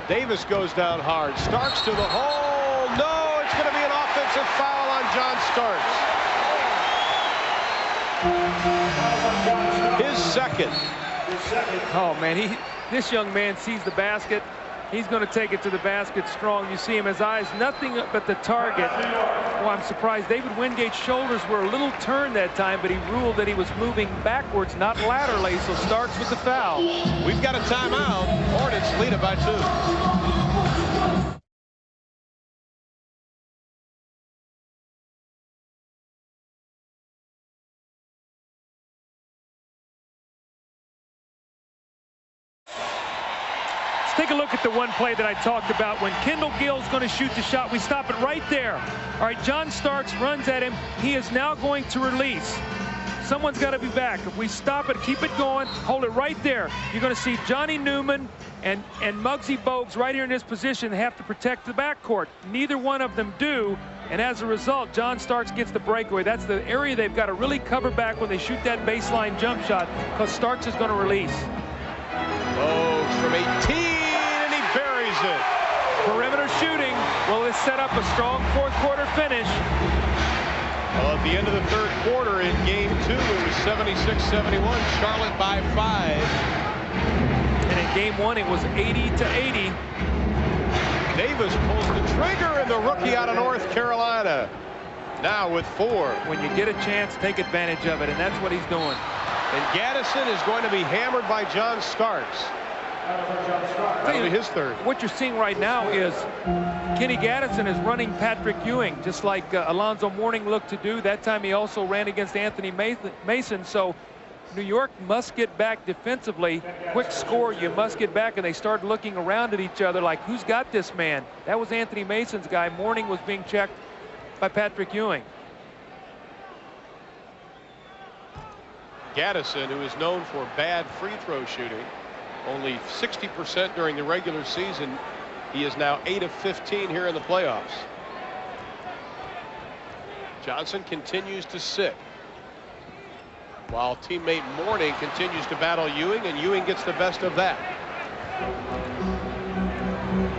Davis goes down hard. Starks to the hole. No, it's going to be an offensive foul on John Starks. His second. Oh man, this young man sees the basket. He's going to take it to the basket strong. You see him, his eyes nothing but the target. Well, I'm surprised David Wingate's shoulders were a little turned that time, but he ruled that he was moving backwards, not laterally. So Starks with the foul. We've got a timeout. Hornets lead it by 2. Take a look at the one play that I talked about. When Kendall Gill's going to shoot the shot, we stop it right there. All right, John Starks runs at him. He is now going to release. Someone's got to be back. If we stop it, keep it going, hold it right there. You're going to see Johnny Newman and Muggsy Bogues right here in this position. They have to protect the backcourt. Neither one of them do. And as a result, John Starks gets the breakaway. That's the area they've got to really cover back when they shoot that baseline jump shot, because Starks is going to release. Bogues from 18. It. Perimeter shooting. Will this set up a strong fourth quarter finish? Well, at the end of the third quarter in game 2, it was 76-71. Charlotte by 5. And in game 1, it was 80-80. Davis pulls the trigger, and the rookie out of North Carolina. Now with 4. When you get a chance, take advantage of it, and that's what he's doing. And Gaddison is going to be hammered by John Starks. That'll be his 3rd. What you're seeing right now is Kenny Gaddison is running Patrick Ewing, just like Alonzo Mourning looked to do. That time he also ran against Anthony Mason. So New York must get back defensively. Quick score, you must get back. And they started looking around at each other like, who's got this man? That was Anthony Mason's guy. Mourning was being checked by Patrick Ewing. Gaddison, who is known for bad free throw shooting, only 60% during the regular season. He is now 8 of 15 here in the playoffs. Johnson continues to sit, while teammate Mourning continues to battle Ewing, and Ewing gets the best of that.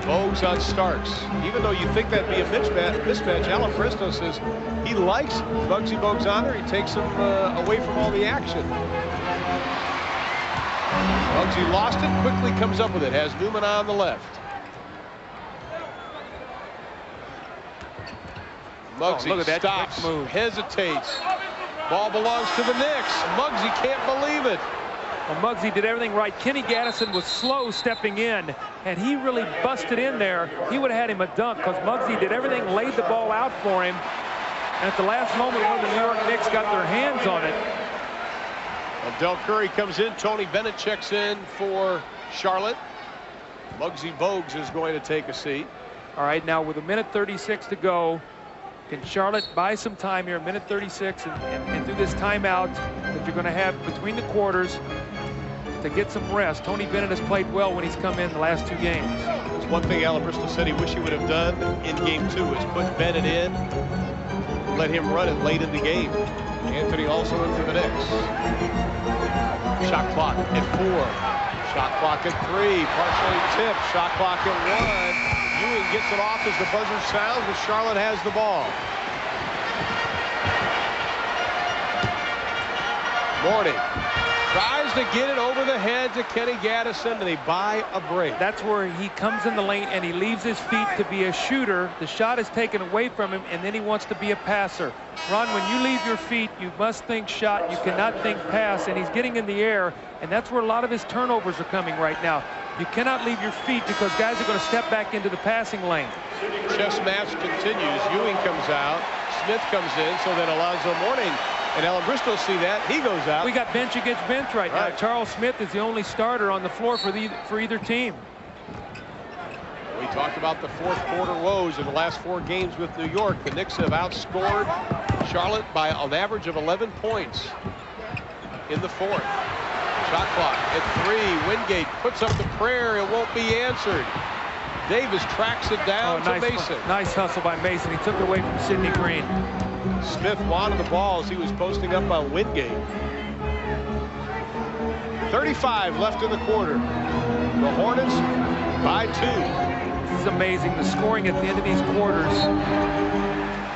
Bogues on Starks. Even though you think that'd be a mismatch, Alan Bristow says he likes Muggsy Bogues on there. He takes him away from all the action. Muggsy lost it, quickly comes up with it, has Newman on the left. Muggsy stops, hesitates. Ball belongs to the Knicks. Muggsy can't believe it. Well, Muggsy did everything right. Kenny Gaddison was slow stepping in, and he really busted in there. He would have had him a dunk because Muggsy did everything, laid the ball out for him. And at the last moment, one of the New York Knicks got their hands on it. Well, Del Curry comes in. Tony Bennett checks in for Charlotte. Muggsy Bogues is going to take a seat. All right, now with 1:36 to go, can Charlotte buy some time here, 1:36, and do this timeout that you're going to have between the quarters to get some rest? Tony Bennett has played well when he's come in the last 2 games. There's one thing Alan Bristol said he wished he would have done in game 2 is put Bennett in, let him run it late in the game. Anthony also in for the Knicks. Shot clock at 4. Shot clock at 3. Partially tipped. Shot clock at 1. Ewing gets it off as the buzzer sounds, but Charlotte has the ball. Mourning tries to get it over the head to Kenny Gaddison, and they buy a break. That's where he comes in the lane and he leaves his feet to be a shooter. The shot is taken away from him, and then he wants to be a passer. Ron, when you leave your feet, you must think shot. You cannot think pass, and he's getting in the air, and that's where a lot of his turnovers are coming right now. You cannot leave your feet because guys are going to step back into the passing lane. Chess match continues. Ewing comes out. Smith comes in, so then Alonzo Mourning and Alan Bristow see that. He goes out. We got bench against bench right now. Charles Smith is the only starter on the floor for either team. We talked about the fourth quarter woes in the last 4 games with New York. The Knicks have outscored Charlotte by an average of 11 points in the fourth. Shot clock at 3. Wingate puts up the prayer. It won't be answered. Davis tracks it down to Mason. Nice hustle by Mason. He took it away from Sidney Green. Smith wanted the ball as he was posting up on Wingate. 35 left in the quarter. The Hornets by 2. This is amazing, the scoring at the end of these quarters.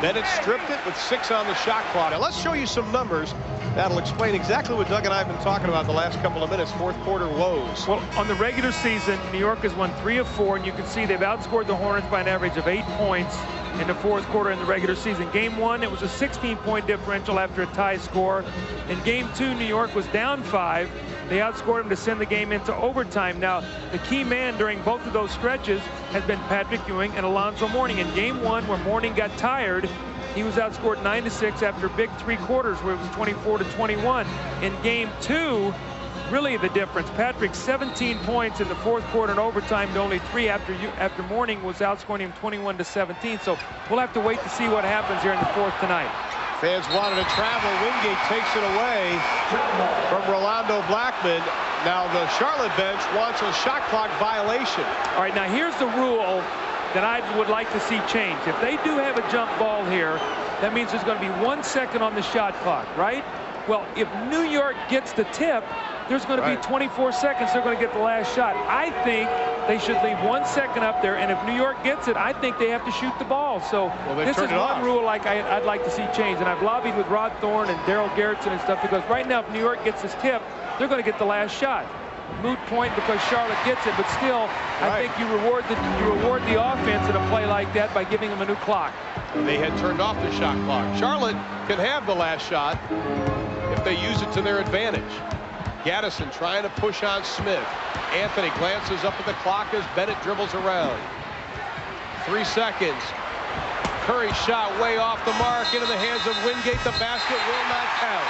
Bennett stripped it with 6 on the shot clock. Now let's show you some numbers that'll explain exactly what Doug and I have been talking about the last couple of minutes. Fourth quarter woes. Well, on the regular season, New York has won 3 of 4, and you can see they've outscored the Hornets by an average of 8 points in the fourth quarter in the regular season. Game 1, it was a 16-point differential after a tie score. In Game 2, New York was down 5. They outscored them to send the game into overtime. Now, the key man during both of those stretches has been Patrick Ewing and Alonzo Mourning. In Game 1, where Mourning got tired, he was outscored 9-6 after a big 3 quarters where it was 24-21. In Game 2, really the difference. Patrick 17 points in the fourth quarter and overtime to only 3 after Mourning was outscoring him 21-17. So we'll have to wait to see what happens here in the fourth tonight. Fans wanted to travel. Wingate takes it away from Rolando Blackman. Now the Charlotte bench wants a shot clock violation. All right, now here's the rule that I would like to see changed. If they do have a jump ball here, that means there's going to be 1 second on the shot clock, right? Well, if New York gets the tip, there's going to be 24 seconds. They're going to get the last shot. I think they should leave 1 second up there, and if New York gets it, I think they have to shoot the ball. So this is one rule I'd like to see changed, and I've lobbied with Rod Thorne and Daryl Garrettson and stuff, because right now if New York gets this tip, they're going to get the last shot. Moot point because Charlotte gets it, but still, I think you reward the offense in a play like that by giving them a new clock. They had turned off the shot clock. Charlotte can have the last shot if they use it to their advantage. Gaddison trying to push on Smith. Anthony glances up at the clock as Bennett dribbles around. 3 seconds. Curry shot way off the mark into the hands of Wingate. The basket will not count.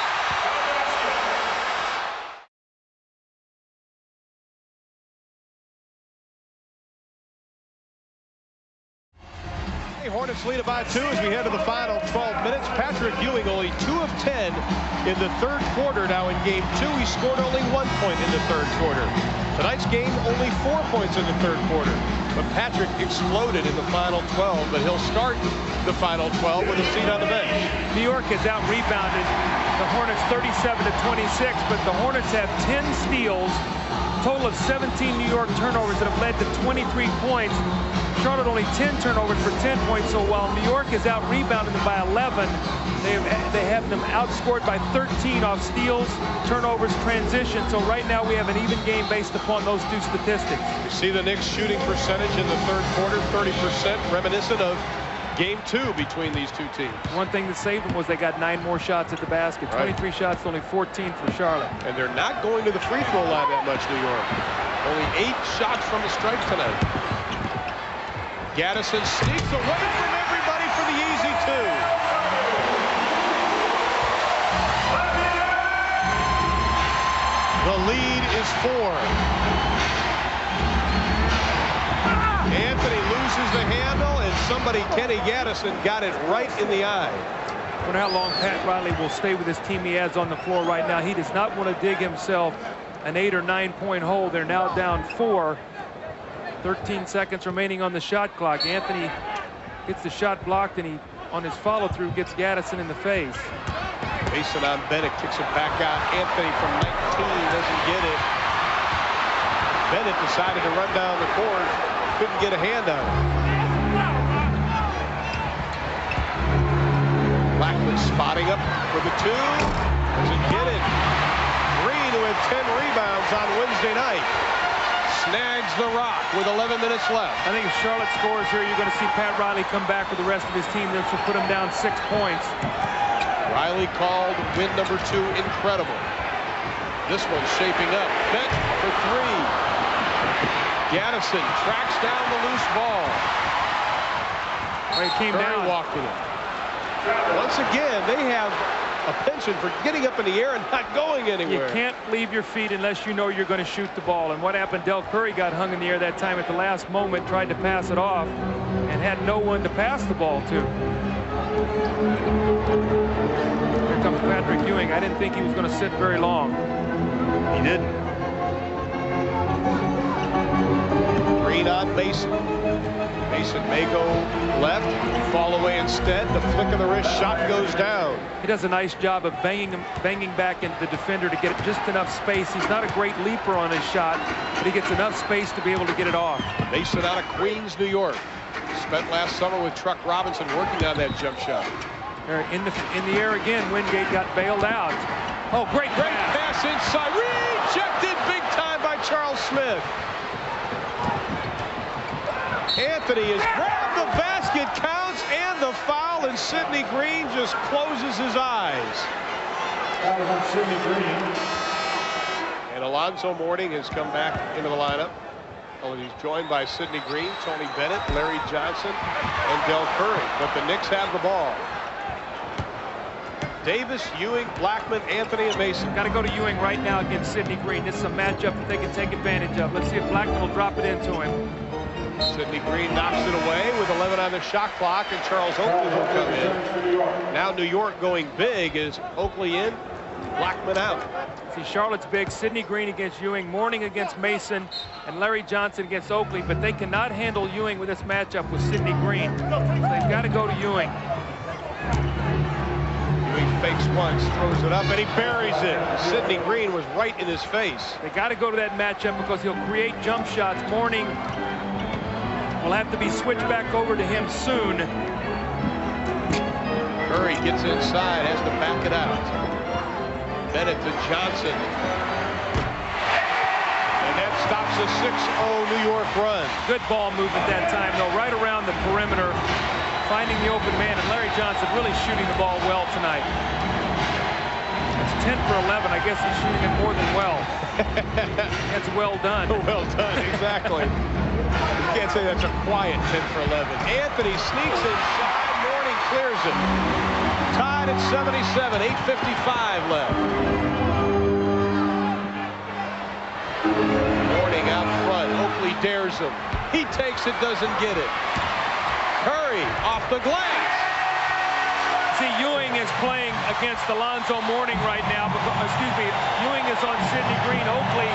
Hornets lead it by 2 as we head to the final 12 minutes. Patrick Ewing only 2 of 10 in the third quarter. Now in game 2, he scored only 1 point in the third quarter. Tonight's game, only 4 points in the third quarter. But Patrick exploded in the final 12, but he'll start the final 12 with a seat on the bench. New York has out-rebounded the Hornets 37-26, but the Hornets have 10 steals, total of 17 New York turnovers that have led to 23 points. Charlotte only 10 turnovers for 10 points. So while New York has out-rebounded them by 11, they have them outscored by 13 off steals, turnovers, transition. So right now we have an even game based upon those two statistics. You see the Knicks shooting percentage in the third quarter, 30%, reminiscent of game 2 between these two teams. One thing that saved them was they got 9 more shots at the basket. 23 shots, only 14 for Charlotte. And they're not going to the free throw line that much, New York. Only 8 shots from the stripe tonight. Gaddison sneaks away from everybody for the easy 2. The lead is 4. Anthony loses the handle, and somebody, Kenny Gaddison, got it right in the eye. I wonder how long Pat Riley will stay with this team he has on the floor right now. He does not want to dig himself an 8 or 9 point hole. They're now down 4. 13 seconds remaining on the shot clock. Anthony gets the shot blocked, and he, on his follow-through, gets Gaddison in the face. Mason on Bennett, kicks it back out. Anthony from 19 doesn't get it. Bennett decided to run down the court. Couldn't get a hand on it. Blackman spotting up for the 2. Doesn't get it. Green, who had 10 rebounds on Wednesday night, snags the rock with 11 minutes left. I think if Charlotte scores here, you're going to see Pat Riley come back with the rest of his team. This will put him down 6 points. Riley called win number 2 incredible. This one's shaping up. Bet for 3. Gaddison tracks down the loose ball. He came down. Walked in it. Once again, they have a penchant for getting up in the air and not going anywhere. You can't leave your feet unless you know you're going to shoot the ball. And what happened, Del Curry got hung in the air that time at the last moment, tried to pass it off, and had no one to pass the ball to. Here comes Patrick Ewing. I didn't think he was going to sit very long. He didn't. Green on Mason. Mason may go left, fall away instead. The flick of the wrist shot goes down. He does a nice job of banging back into the defender to get just enough space. He's not a great leaper on his shot, but he gets enough space to be able to get it off. Mason out of Queens, New York. Spent last summer with Truck Robinson working on that jump shot. In the air again. Wingate got bailed out. Oh, great pass inside. Rejected big time by Charles Smith. Anthony has grabbed the basket, counts, and the foul, and Sidney Green just closes his eyes. And Alonzo Mourning has come back into the lineup. Oh, he's joined by Sidney Green, Tony Bennett, Larry Johnson, and Del Curry. But the Knicks have the ball. Davis, Ewing, Blackman, Anthony, and Mason. Got to go to Ewing right now against Sidney Green. This is a matchup that they can take advantage of. Let's see if Blackman will drop it into him. Sidney Green knocks it away with 11 on the shot clock, and Charles Oakley will come in. Now New York going big as Oakley in, Blackman out. See, Charlotte's big. Sidney Green against Ewing, Mourning against Mason, and Larry Johnson against Oakley, but they cannot handle Ewing with this matchup with Sidney Green. So they've got to go to Ewing. Ewing fakes once, throws it up, and he buries it. Sidney Green was right in his face. They got to go to that matchup because he'll create jump shots. Mourning will have to be switched back over to him soon. Curry gets inside, has to back it out. Bennett to Johnson. And that stops a 6-0 New York run. Good ball movement that time, though, right around the perimeter, finding the open man, and Larry Johnson really shooting the ball well tonight. It's 10 for 11. I guess he's shooting it more than well. That's well done. Well done, exactly. You can't say that's a quiet 10 for 11. Anthony sneaks inside. Mourning clears it. Tied at 77. 8:55 left. Mourning out front. Oakley dares him. He takes it, doesn't get it. Curry three off the glass. See, Ewing is playing against Alonzo Mourning right now. Excuse me, Ewing is on Sidney Green. Oakley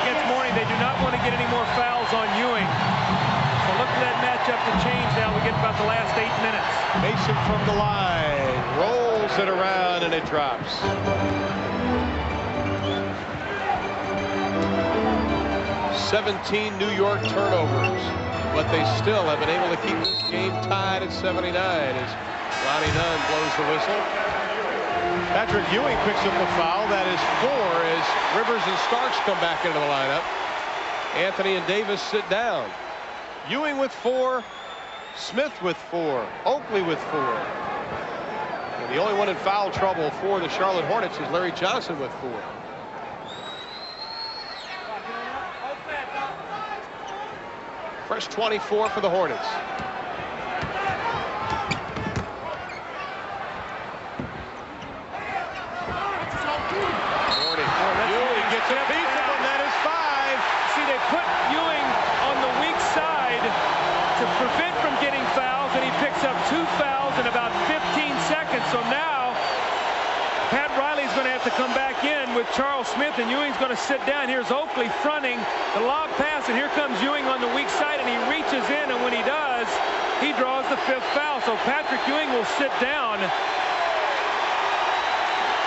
against Mourning. They do not want to get any more fouls on Ewing. So look for that matchup to change now. We get about the last 8 minutes. Mason from the line rolls it around and it drops. 17 New York turnovers, but they still have been able to keep this game tied at 79 as Ronnie Nunn blows the whistle. Patrick Ewing picks up the foul. That is 4 as Rivers and Starks come back into the lineup. Anthony and Davis sit down. Ewing with 4, Smith with 4, Oakley with 4. And the only one in foul trouble for the Charlotte Hornets is Larry Johnson with 4. Fresh 24 for the Hornets. Ewing gets a piece of them. That is 5. See, they put Ewing on the weak side to prevent from getting fouls, and he picks up 2 fouls in about 15 seconds. So now Pat Riley's going to have to come back in with Charles Smith, and Ewing's going to sit down. Here's Oakley fronting the lob pass, and here comes Ewing on the weak side, and he reaches in, and when he does, he draws the 5th foul. So Patrick Ewing will sit down.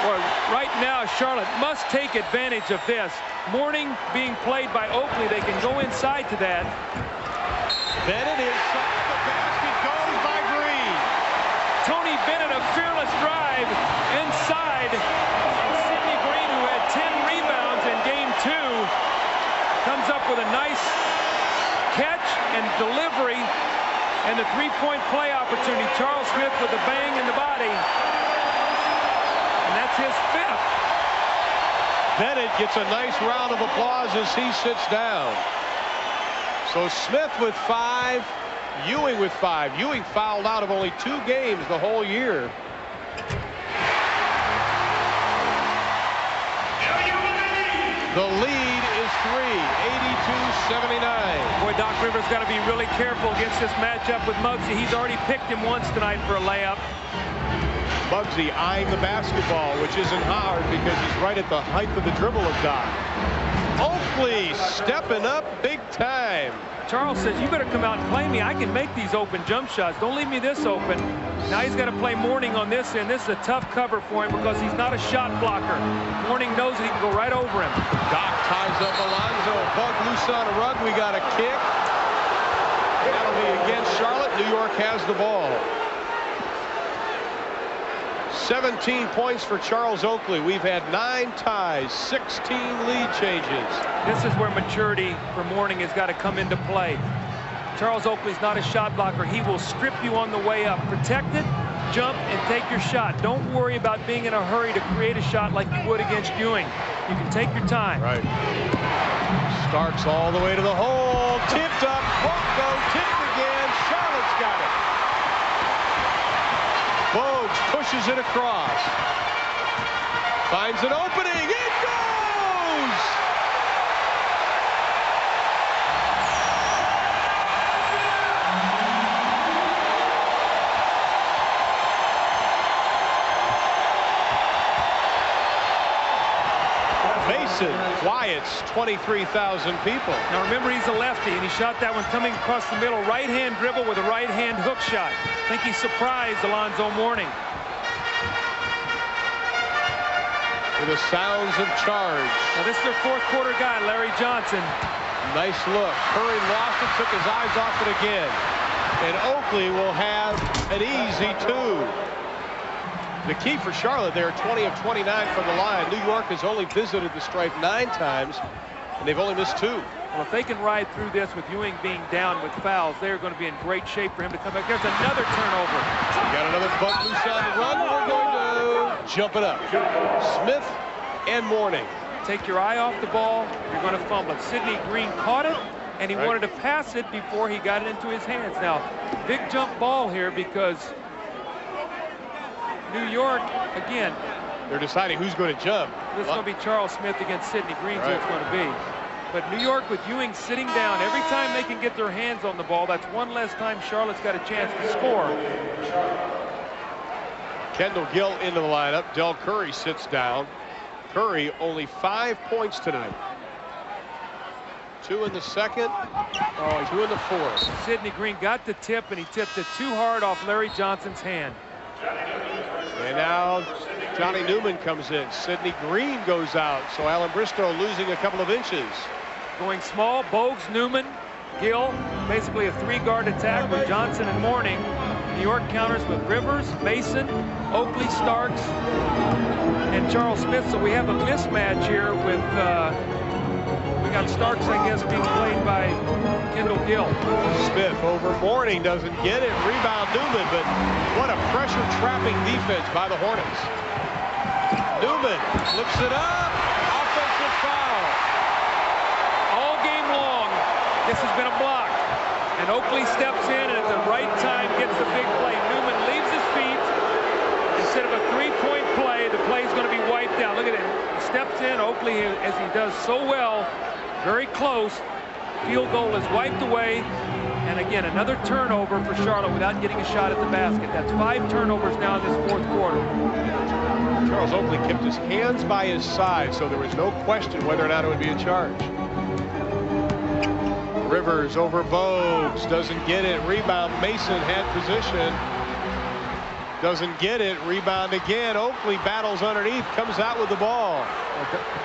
Well, right now, Charlotte must take advantage of this. Mourning being played by Oakley, they can go inside to that. Bennett is off the basket, goes by Green. Tony Bennett, a fearless drive inside. Sidney Green, who had 10 rebounds in game 2, comes up with a nice catch and delivery and the 3-point play opportunity. Charles Smith with a bang in the body. And that's his 5th. Bennett gets a nice round of applause as he sits down. So Smith with 5, Ewing with 5. Ewing fouled out of only 2 games the whole year. The lead is 3, 82-79. Boy, Doc Rivers got to be really careful against this matchup with Muggsy. He's already picked him once tonight for a layup. Muggsy eyeing the basketball, which isn't hard because he's right at the height of the dribble of Doc. Oakley stepping up big time. Charles says, you better come out and play me. I can make these open jump shots. Don't leave me this open. Now he's got to play Mourning on this end. This is a tough cover for him because he's not a shot blocker. Mourning knows that he can go right over him. Doc ties up Alonzo. Bug loose on a rug. We got a kick. That'll be against Charlotte. New York has the ball. 17 points for Charles Oakley. We've had 9 ties, 16 lead changes. This is where maturity for Mourning has got to come into play. Charles Oakley's not a shot blocker. He will strip you on the way up. Protect it, jump, and take your shot. Don't worry about being in a hurry to create a shot like you would against Ewing. You can take your time. Right. Starks all the way to the hole. Tipped up. Won't go. Tipped again. Charlotte's got it. Bogues pushes it across. Finds an opening. It goes! Mason quiets 23,000 people. Now remember, he's a lefty, and he shot that one coming across the middle. Right-hand dribble with a right-hand hook shot. I think he surprised Alonzo Mourning. With the sounds of charge. Now this is their 4th quarter guy, Larry Johnson. Nice look. Curry lost it, took his eyes off it again. And Oakley will have an easy 2. The key for Charlotte, they're 20 of 29 from the line. New York has only visited the stripe 9 times, and they've only missed 2. Well, if they can ride through this with Ewing being down with fouls, they're going to be in great shape for him to come back. There's another turnover. We got another buck loose on the run. We're going to jump it up. Smith and Mourning. Take your eye off the ball, you're going to fumble it. Sidney Green caught it, and he wanted to pass it before he got it into his hands. Now, big jump ball here because New York, again, they're deciding who's going to jump. This is going to be Charles Smith against Sidney Green, so it's going to be. But New York with Ewing sitting down, every time they can get their hands on the ball, that's one less time Charlotte's got a chance to score. Kendall Gill into the lineup. Del Curry sits down. Curry only 5 points tonight. 2 in the second, 2 in the fourth. Sidney Green got the tip, and he tipped it too hard off Larry Johnson's hand. And now Johnny Newman comes in. Sidney Green goes out, so Alan Bristow losing a couple of inches. Going small, Bogues, Newman, Gill, basically a 3-guard attack with Johnson and Mourning. New York counters with Rivers, Mason, Oakley, Starks, and Charles Smith. So we have a mismatch here with, we got Starks, I guess, being played by Kendall Gill. Smith over Mourning, doesn't get it. Rebound Newman, but what a pressure trapping defense by the Hornets. Newman flips it up. Offensive foul. All game long, this has been a block. And Oakley steps in and at the right time gets the big play. Newman leaves his feet. Instead of a 3-point play, the play is going to be wiped out. Look at it. He steps in. Oakley, as he does so well, very close. Field goal is wiped away. And again, another turnover for Charlotte without getting a shot at the basket. That's 5 turnovers now in this fourth quarter. Charles Oakley kept his hands by his side, so there was no question whether or not it would be a charge. Rivers over Bogues, doesn't get it. Rebound, Mason had position. Doesn't get it. Rebound again. Oakley battles underneath, comes out with the ball.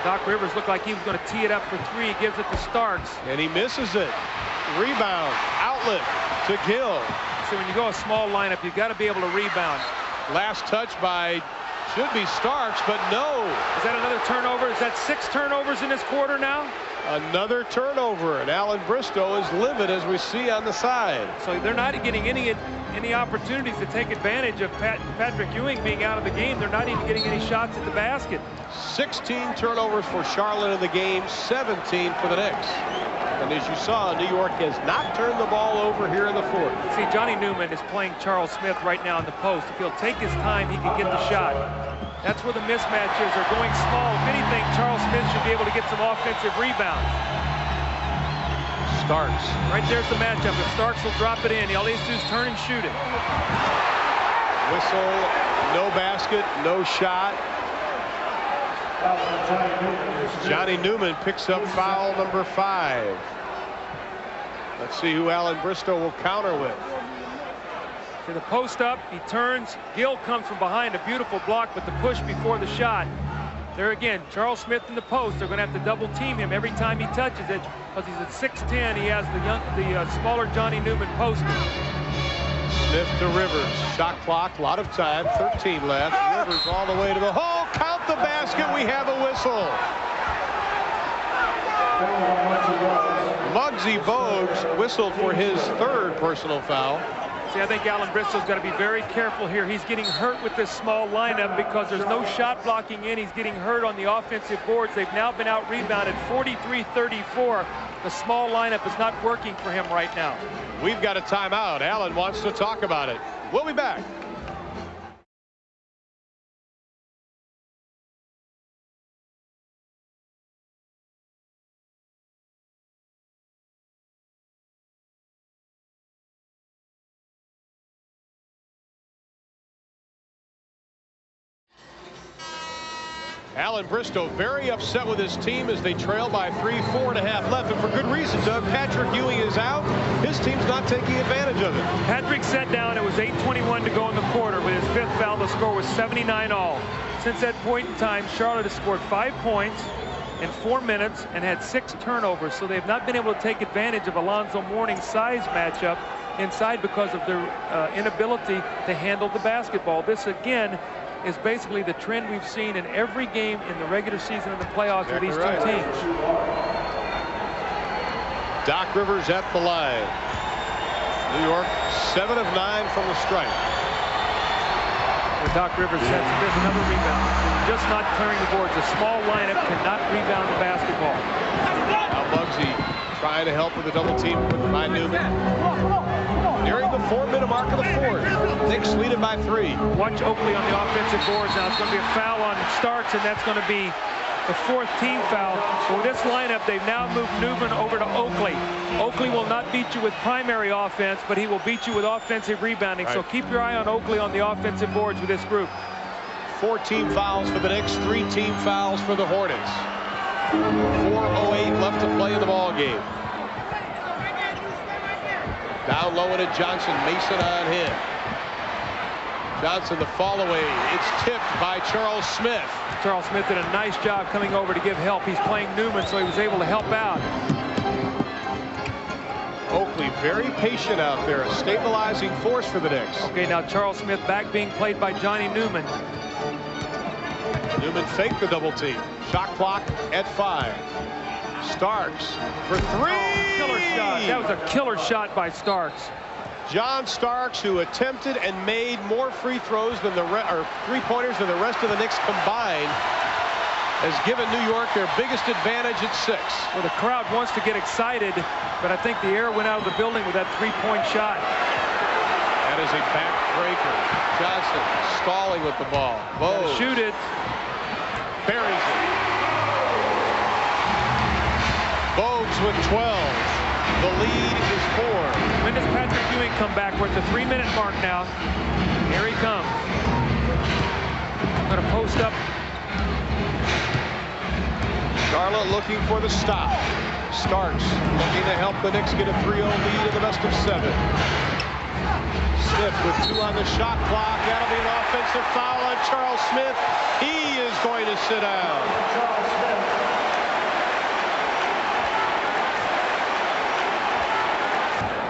Doc Rivers looked like he was going to tee it up for 3. Gives it to Starks. And he misses it. Rebound, outlet to Gill. So when you go a small lineup, you've got to be able to rebound. Last touch by, should be Starks, but no. Is that another turnover? Is that 6 turnovers in this quarter now? Another turnover, and Alan Bristow is livid, as we see on the side. So they're not getting any opportunities to take advantage of Patrick Ewing being out of the game. They're not even getting any shots at the basket. 16 turnovers for Charlotte in the game, 17 for the Knicks. And as you saw, New York has not turned the ball over here in the fourth. See, Johnny Newman is playing Charles Smith right now in the post. If he'll take his time, he can get the shot. That's where the mismatch is. They're going small. If anything, Charles Smith should be able to get some offensive rebounds. Starks. Right there's the matchup. If Starks will drop it in, all he has to do is turn and shoot it. Whistle, no basket, no shot. Johnny Newman picks up foul number 5. Let's see who Alan Bristow will counter with. To the post up, he turns. Gill comes from behind, a beautiful block, but the push before the shot. There again, Charles Smith in the post. They're going to have to double team him every time he touches it, because he's at 6'10". He has the smaller Johnny Newman posted. Smith to Rivers. Shot clock, a lot of time, 13 left. Rivers all the way to the hole. Count the basket. We have a whistle. Muggsy Bogues whistled for his 3rd personal foul. See, I think Alan Bristow's got to be very careful here. He's getting hurt with this small lineup because there's no shot blocking in. He's getting hurt on the offensive boards. They've now been out-rebounded 43-34. The small lineup is not working for him right now. We've got a timeout. Alan wants to talk about it. We'll be back. Alan Bristow very upset with his team as they trail by 3, 4.5 left, and for good reason, Doug. Patrick Ewing is out. His team's not taking advantage of it. Patrick sat down. It was 8:21 to go in the quarter. With his 5th foul, the score was 79 all. Since that point in time, Charlotte has scored 5 points in 4 minutes and had 6 turnovers. So they've not been able to take advantage of Alonzo Mourning's size matchup inside because of their inability to handle the basketball. This, again, is basically the trend we've seen in every game in the regular season and the playoffs for these two teams. Doc Rivers at the line. New York 7 of 9 from the stripe. Where Doc Rivers sets there's another rebound. Just not clearing the boards. A small lineup cannot rebound the basketball. Now Muggsy trying to help with the double team by Newman. Nearing the 4-minute mark of the fourth. Knicks lead by 3. Watch Oakley on the offensive boards now. It's going to be a foul on Starks, and that's going to be the 4th team foul. For this lineup, they've now moved Newman over to Oakley. Oakley will not beat you with primary offense, but he will beat you with offensive rebounding. Right. So keep your eye on Oakley on the offensive boards with this group. 4 team fouls for the Knicks, 3 team fouls for the Hornets. 4:08 left to play in the ball game. Down low to Johnson. Mason on him. Johnson the fall away. It's tipped by Charles Smith. Charles Smith did a nice job coming over to give help. He's playing Newman, so he was able to help out. Oakley very patient out there. A stabilizing force for the Knicks. Okay, now Charles Smith back being played by Johnny Newman. Newman faked the double team. Shot clock at 5. Starks for 3. Oh, killer shot. That was a killer shot by Starks. John Starks, who attempted and made more free throws than the three-pointers than the rest of the Knicks combined, has given New York their biggest advantage at 6. Well, the crowd wants to get excited, but I think the air went out of the building with that 3-point shot. That is a backbreaker. Johnson stalling with the ball. Bows. Shoot it. Buries it. Bogues with 12. The lead is 4. When does Patrick Ewing come back? We're at the 3-minute mark now. Here he comes. Going to post up. Charlotte looking for the stop. Starks looking to help the Knicks get a 3-0 lead in the best of 7. Smith with 2 on the shot clock. That'll be an offensive foul on Charles Smith. He is going to sit down.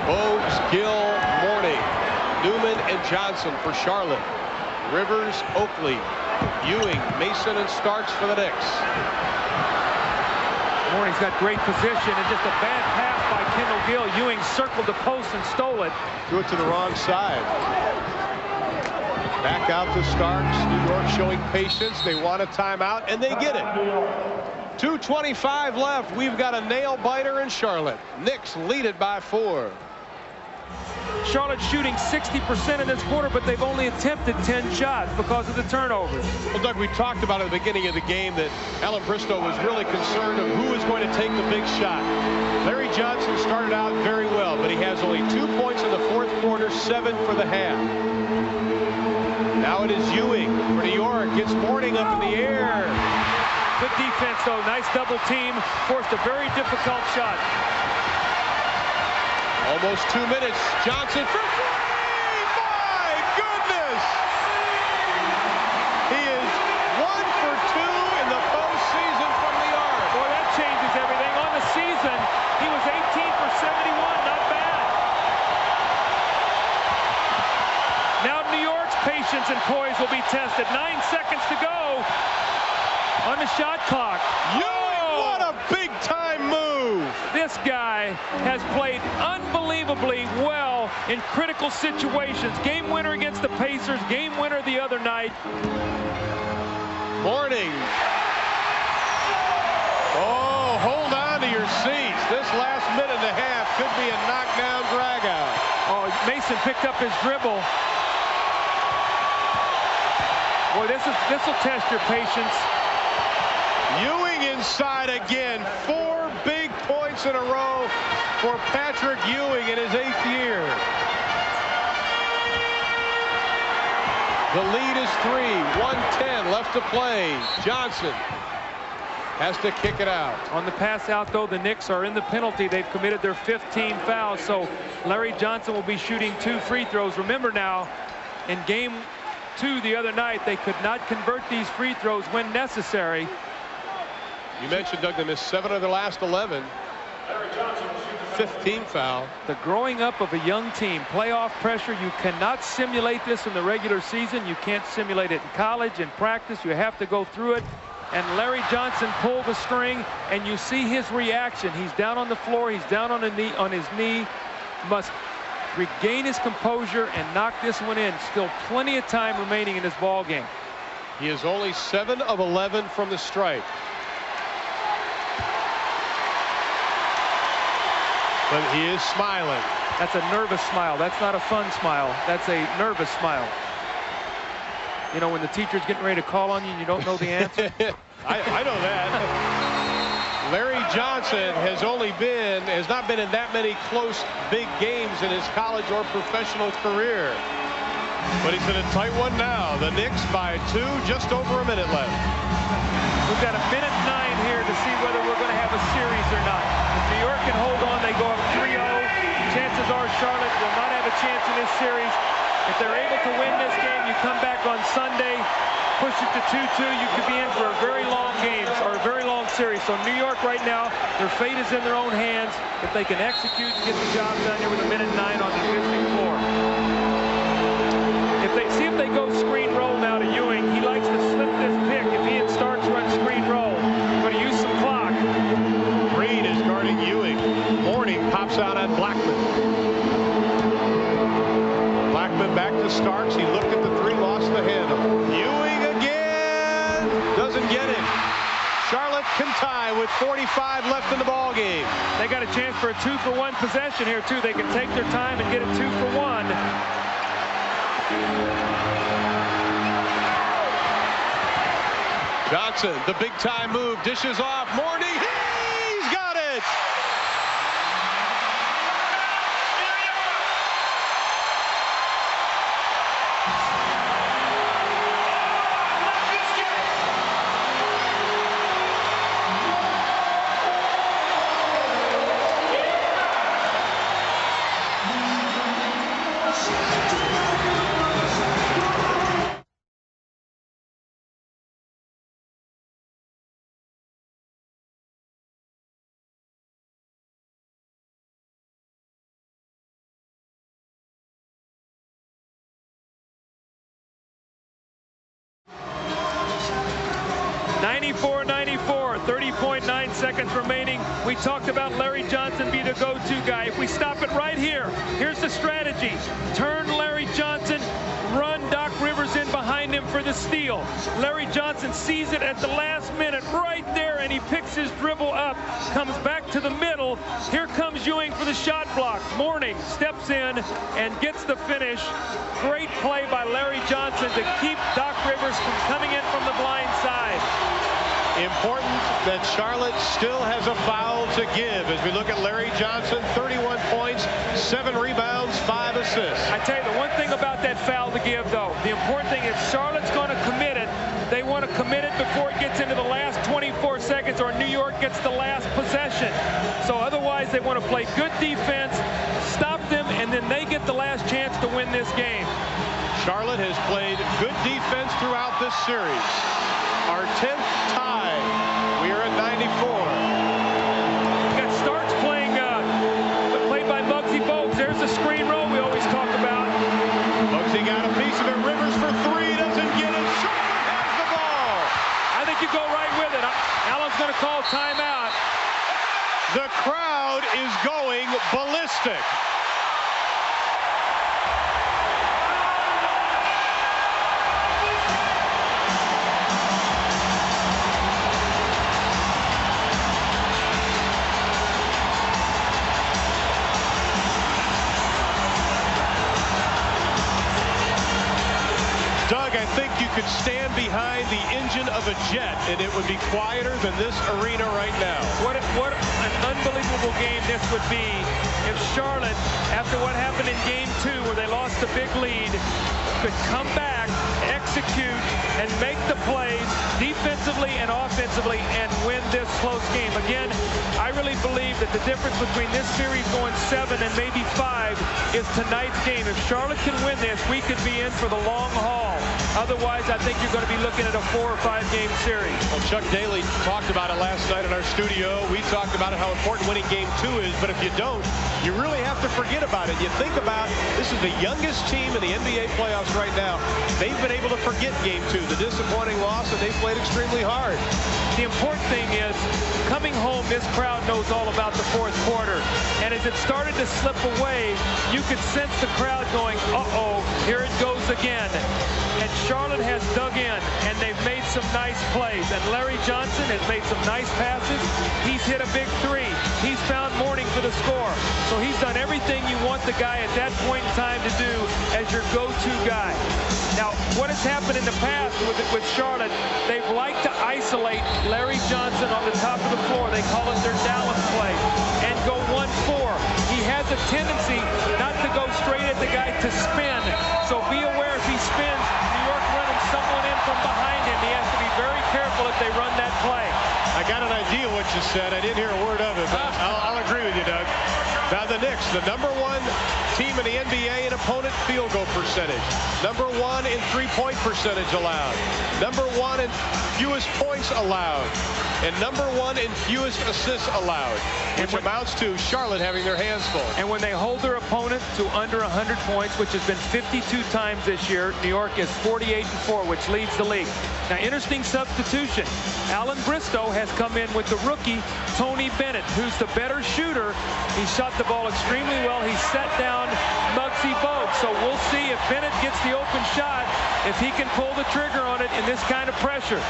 Bogues, Gill, Mourning, Newman, and Johnson for Charlotte. Rivers, Oakley, Ewing, Mason, and Starks for the Knicks. Mourning's got great position, and just a bad pass by Kendall Gill. Ewing circled the post and stole it. Threw it to the wrong side. Back out to Starks. New York showing patience. They want a timeout, and they get it. 2:25 left. We've got a nail-biter in Charlotte. Knicks lead it by 4. Charlotte shooting 60% in this quarter, but they've only attempted 10 shots because of the turnovers. Well, Doug, we talked about at the beginning of the game that Alan Bristow was really concerned of who was going to take the big shot. Larry Johnson started out very well, but he has only 2 points in the 4th quarter, 7 for the half. Now it is Ewing for New York. Gets Mourning up in the air. Good defense, though. Nice double team. Forced a very difficult shot. Almost 2 minutes. Johnson for 3. My goodness! He is 1 for 2 in the postseason from the arc. Boy, that changes everything. On the season, he was 18 for 71. Not bad. Now New York's patience and poise will be tested. 9 seconds to go on the shot clock. What a big-time move! This guy has played unbelievably well in critical situations. Game winner against the Pacers, game winner the other night. Mourning. Oh, hold on to your seats. This last minute and a half could be a knockdown drag-out. Oh, Mason picked up his dribble. Boy, this will test your patience. Ewing inside again. 4 big points in a row for Patrick Ewing in his 8th year. The lead is 3. 1:10 left to play. Johnson has to kick it out. On the pass out, though, the Knicks are in the penalty. They've committed their 5th team foul, so Larry Johnson will be shooting 2 free throws. Remember now, in game 2 the other night, they could not convert these free throws when necessary. You mentioned, Doug, they missed 7 of their last 11. 5th team foul. The growing up of a young team, playoff pressure, you cannot simulate this in the regular season. You can't simulate it in college, in practice. You have to go through it. And Larry Johnson pulled the string, and you see his reaction. He's down on the floor. He's down on his knee. Must regain his composure and knock this one in. Still plenty of time remaining in this ball game. He is only 7 of 11 from the stripe. But he is smiling. That's a nervous smile. That's not a fun smile. That's a nervous smile. You know, when the teacher's getting ready to call on you and you don't know the answer. I know that. Larry Johnson has not been in that many close big games in his college or professional career. But he's in a tight one now. The Knicks by 2, just over a minute left. We've got a minute 9 here to see whether we're going to have a series or not. If New York can hold on, they go up 3-0. Chances are Charlotte will not have a chance in this series. If they're able to win this game, you come back on Sunday, push it to 2-2, you could be in for a very long game or a very long series. So New York right now, their fate is in their own hands. If they can execute and get the job done here with a minute 9 on the existing floor. If they go screen roll now to Ewing, he likes to slip this pick. If he and Starks run screen roll, going to use some clock. Reed is guarding Ewing. Mourning pops out on Blackman. Blackman back to Starks. He looked at the 3, lost the handle. Ewing again. Doesn't get it. Charlotte can tie with 45 left in the ball game. They got a chance for a 2-for-1 possession here too. They can take their time and get a 2-for-1. Johnson, the big time move, dishes off. Mourning, he's got it. .94, 30.9 seconds remaining. We talked about Larry Johnson being the go-to guy. If we stop it right here, here's the strategy. Turn Larry Johnson, run Doc Rivers in behind him for the steal. Larry Johnson sees it at the last minute right there, and he picks his dribble up, comes back to the middle. Here comes Ewing for the shot block. Mourning steps in and gets the finish. Great play by Larry Johnson to keep Doc Rivers from coming in from the blind side. Important that Charlotte still has a foul to give as we look at Larry Johnson, 31 points, 7 rebounds, 5 assists. I tell you, the one thing about that foul to give, though, the important thing is Charlotte's going to commit it. They want to commit it before it gets into the last 24 seconds or New York gets the last possession. So otherwise, they want to play good defense, stop them, and then they get the last chance to win this game. Charlotte has played good defense throughout this series. Our 10th tie. We are at 94. We got Starks played by Muggsy Bogues. There's the screen roll we always talk about. Muggsy got a piece of it. Rivers for 3, doesn't get it. Charlotte has the ball. I think you go right with it. Allen's going to call timeout. The crowd is going ballistic. Doug, I think you could stand behind the engine of a jet and it would be quieter than this arena right now. What an unbelievable game this would be if Charlotte, after what happened in game 2 where they lost the big lead, could come back, execute, and make the plays defensively and offensively and win this close game. Again, I really believe that the difference between this series going 7 and maybe 5 is tonight's game. If Charlotte can win this, we could be in for the long haul. Otherwise, I think you're going to be looking at a 4 or 5 game series. Well, Chuck Daly talked about it last night in our studio. We talked about it, how important winning game 2 is, but if you don't, you really have to forget about it. You think about, this is the youngest team in the NBA playoffs right now. They've been able to forget game 2, the disappointing loss, and they played extremely hard. The important thing is, coming home, this crowd knows all about the 4th quarter. And as it started to slip away, you could sense the crowd going, uh-oh, here it goes again. And Charlotte has dug in, and they've made some nice plays. And Larry Johnson has made some nice passes. He's hit a big 3. He's found Mourning for the score. So he's done everything you want the guy at that point in time to do as your go-to guy. Now, what has happened in the past with Charlotte, they've liked to isolate Larry Johnson on the top of the floor. They call it their Dallas play, and go 1-4. He has a tendency not to go straight at the guy to spin. So be aware if he spins, New York running someone in from behind him. He has to be very careful if they run that play. I got an idea what you said. I didn't hear a word of it, but I'll agree with you, Doug. Now the Knicks, the #1 team in the NBA in opponent field goal percentage. #1 in three-point percentage allowed. #1 in fewest points allowed. And #1 in fewest assists allowed, which amounts to Charlotte having their hands full. And when they hold their opponent to under 100 points, which has been 52 times this year, New York is 48-4, which leads the league. Now, interesting substitution. Alan Bristow has come in with the rookie, Tony Bennett, who's the better shooter. He shot the ball extremely well. He set down Muggsy Bogues. So we'll see if Bennett gets the open shot, if he can pull the trigger on it in this kind of pressure.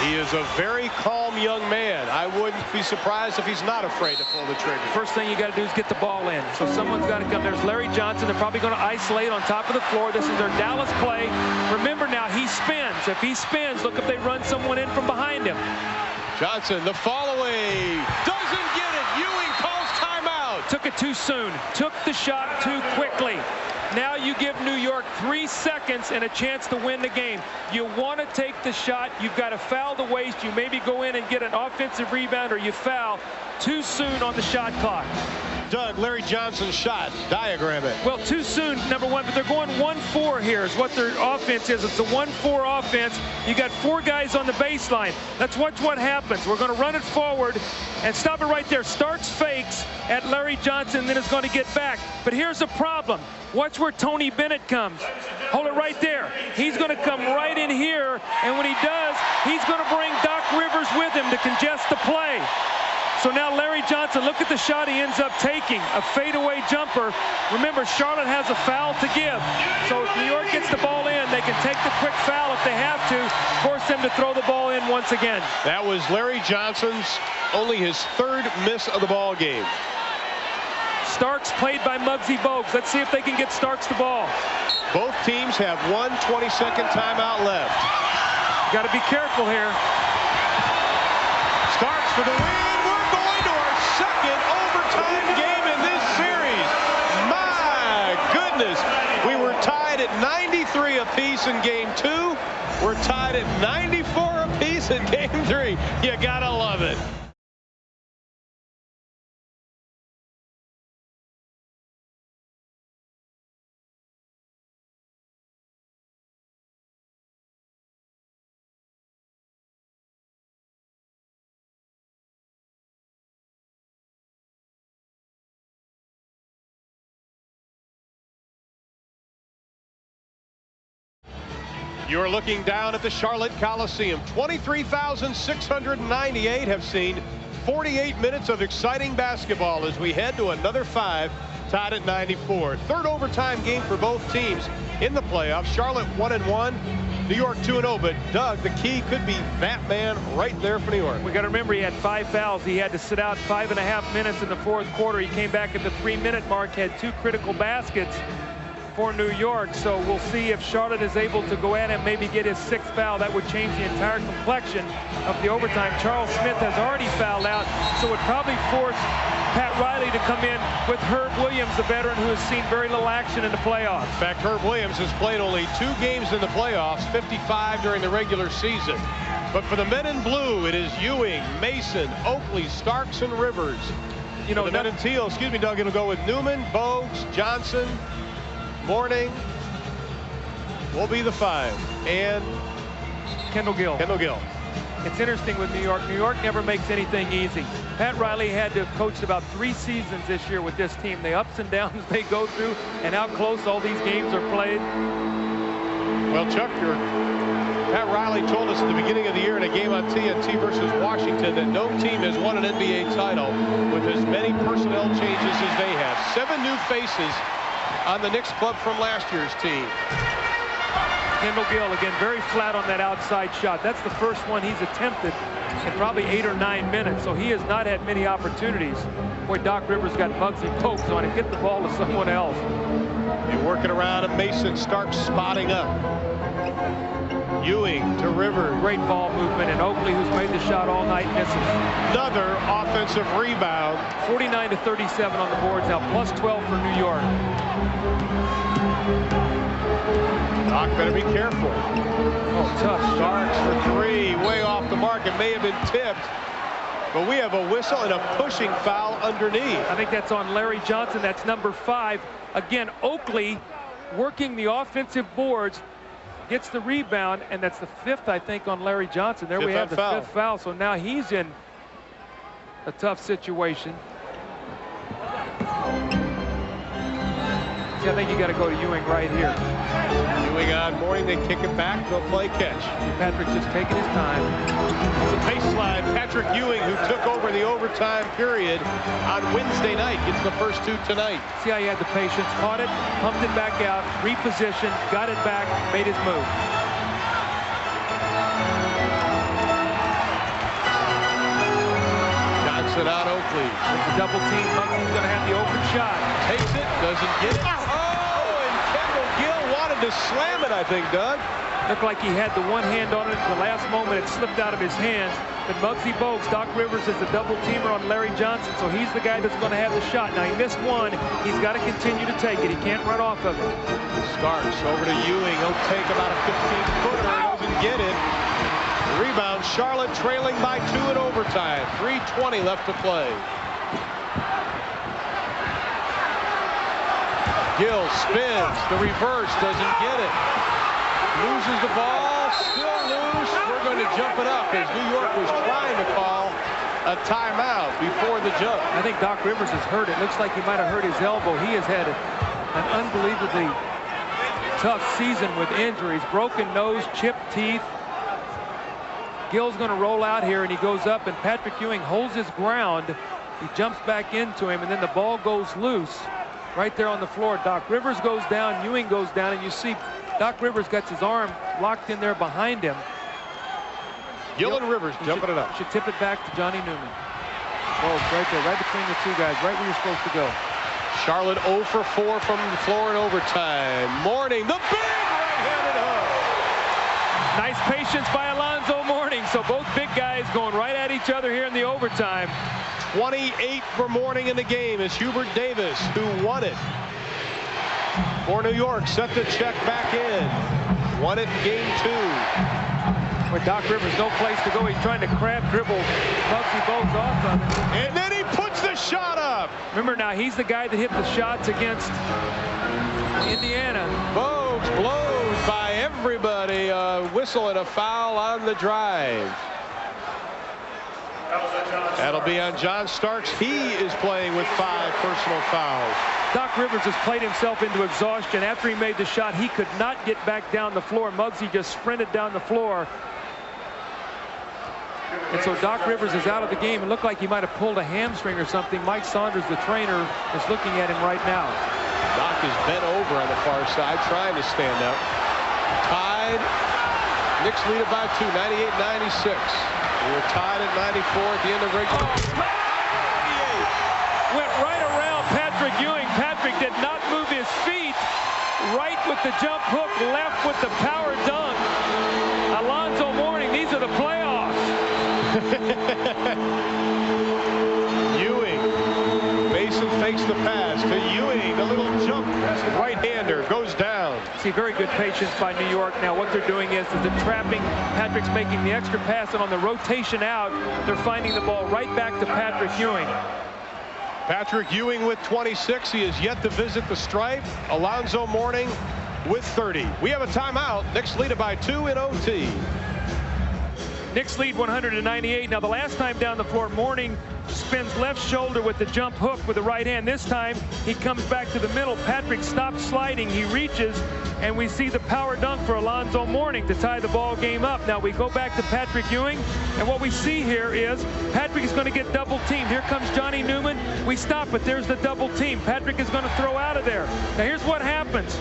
He is a very calm young man. I wouldn't be surprised if he's not afraid to pull the trigger. First thing you got to do is get the ball in. So someone's got to come. There's Larry Johnson. They're probably going to isolate on top of the floor. This is their Dallas play. Remember now, he spins. If he spins, look if they run someone in from behind him. Johnson, the fall away. Doesn't get it. Ewing calls timeout. Took it too soon. Took the shot too quickly. Now you give New York 3 seconds and a chance to win the game. You want to take the shot. You've got to foul the waste. You maybe go in and get an offensive rebound, or you foul too soon on the shot clock. Doug, Larry Johnson's shot. Diagram it. Well, too soon, #1, but they're going 1-4 here is what their offense is. It's a 1-4 offense. You got 4 guys on the baseline. Let's watch what happens. We're going to run it forward and stop it right there. Starks fakes at Larry Johnson, then is going to get back. But here's the problem. Watch where Tony Bennett comes. Hold it right there. He's going to come right in here, and when he does, he's going to bring Doc Rivers with him to congest the play. So now Larry Johnson, look at the shot he ends up taking, a fadeaway jumper. Remember, Charlotte has a foul to give. So if New York gets the ball in, they can take the quick foul if they have to, force them to throw the ball in once again. That was Larry Johnson's only his 3rd miss of the ball game. Starks played by Muggsy Bogues. Let's see if they can get Starks the ball. Both teams have 1 20-second timeout left. Got to be careful here. Starks for the win. We're going to our 2nd overtime game in this series. My goodness. We were tied at 93 apiece in game 2. We're tied at 94 apiece in game 3. You got to love it. You're looking down at the Charlotte Coliseum. 23,698 have seen 48 minutes of exciting basketball as we head to another 5, tied at 94. 3rd overtime game for both teams in the playoffs. Charlotte 1-1, New York 2-0. But Doug, the key could be that man right there for New York. We got to remember he had 5 fouls. He had to sit out 5.5 minutes in the 4th quarter. He came back at the 3-minute mark, had 2 critical baskets for New York. So we'll see if Charlotte is able to go at him, maybe get his 6th foul. That would change the entire complexion of the overtime. Charles Smith has already fouled out, so would probably force Pat Riley to come in with Herb Williams, the veteran who has seen very little action in the playoffs. In fact, Herb Williams has played only 2 games in the playoffs, 55 during the regular season. But for the men in blue, it is Ewing, Mason, Oakley, Starks, and Rivers. You know, the men in teal, excuse me, Doug, it'll go with Newman, Bogues, Johnson, Mourning will be the 5, and Kendall Gill. It's interesting with New York. New York never makes anything easy. Pat Riley had to have coached about 3 seasons this year with this team. The ups and downs they go through, and how close all these games are played. Well, Chuck, Pat Riley told us at the beginning of the year in a game on TNT versus Washington that no team has won an NBA title with as many personnel changes as they have. 7 new faces on the Knicks club from last year's team. Kendall Gill, again, very flat on that outside shot. That's the first one he's attempted in probably 8 or 9 minutes, so he has not had many opportunities. Boy, Doc Rivers got Muggsy Bogues on him. Get the ball to someone else. You work it around, and Mason Starks spotting up. Ewing to Rivers. Great ball movement, and Oakley, who's made the shot all night, misses. Another offensive rebound. 49-37 on the boards now, plus 12 for New York. Doc better be careful. Oh, tough. Starks for three, way off the mark. It may have been tipped, but we have a whistle and a pushing foul underneath. I think that's on Larry Johnson. That's number 5. Again, Oakley working the offensive boards, gets the rebound, and that's the 5th, I think, on Larry Johnson. There we have the 5th foul. So now he's in a tough situation. See, I think you got to go to Ewing right here. Ewing on Mourning, they kick it back, they'll play catch. Patrick's just taking his time. It's a baseline. Patrick Ewing, who took over the overtime period on Wednesday night, gets the first 2 tonight. See how he had the patience, caught it, pumped it back out, repositioned, got it back, made his move. Johnson on Oakley. With the double team, Monkey's going to have the open shot. Takes it, doesn't get it. Oh, and Kendall Gill wanted to slam it, I think, Doug. Looked like he had the one hand on it. At the last moment, it slipped out of his hands. But Muggsy Bogues, Doc Rivers is the double teamer on Larry Johnson, so he's the guy that's going to have the shot. Now, he missed one. He's got to continue to take it. He can't run off of it. Starks over to Ewing. He'll take about a 15-footer. Doesn't get it. Rebound, Charlotte trailing by 2 in overtime. 3:20 left to play. Gill spins, the reverse, doesn't get it. Loses the ball, still loose. We're going to jump it up as New York was trying to call a timeout before the jump. I think Doc Rivers has hurt it. Looks like he might have hurt his elbow. He has had an unbelievably tough season with injuries. Broken nose, chipped teeth. Gill's going to roll out here, and he goes up, and Patrick Ewing holds his ground. He jumps back into him, and then the ball goes loose right there on the floor. Doc Rivers goes down, Ewing goes down, and you see Doc Rivers gets his arm locked in there behind him. Gill and Rivers jumping it up. Should tip it back to Johnny Newman. Oh, right there, right between the 2 guys, right where you're supposed to go. Charlotte 0 for 4 from the floor in overtime. Mourning, the big right-handed hook. Nice patience by Alonzo Mourning. So both big guys going right at each other here in the overtime. 28 for Mourning in the game is Hubert Davis, who won it for New York. Set the check back in. Won it in game 2. With Doc Rivers, no place to go. He's trying to crab dribble Muggsy Bogues off of it. And then he puts the shot up. Remember now, he's the guy that hit the shots against Indiana. Bogues blows by everybody. A whistle and a foul on the drive. That'll be on John Starks. He is playing with 5 personal fouls. Doc Rivers has played himself into exhaustion. After he made the shot, he could not get back down the floor. Muggsy just sprinted down the floor. And so Doc Rivers is out of the game. It looked like he might have pulled a hamstring or something. Mike Saunders, the trainer, is looking at him right now. Doc is bent over on the far side, trying to stand up. Tied. Knicks lead it by 2, 98-96. We were tied at 94 at the end of regular. Went right around Patrick Ewing. Patrick did not move his feet. Right with the jump hook, left with the power dunk. Alonzo Mourning, these are the playoffs. Ewing. Mason fakes the pass to Ewing. The little jump. Right-hander goes down. See, very good patience by New York. Now what they're doing is they're trapping. Patrick's making the extra pass, and on the rotation out, they're finding the ball right back to Patrick Ewing. Patrick Ewing with 26. He has yet to visit the stripe. Alonzo Mourning with 30. We have a timeout. Knicks lead it by 2 in OT. Knicks lead 100-98. Now the last time down the floor, Mourning spins left shoulder with the jump hook with the right hand. This time he comes back to the middle. Patrick stops sliding. He reaches, and we see the power dunk for Alonzo Mourning to tie the ball game up. Now we go back to Patrick Ewing, and what we see here is Patrick is going to get double teamed. Here comes Johnny Newman. We stop it. There's the double team. Patrick is going to throw out of there. Now here's what happens.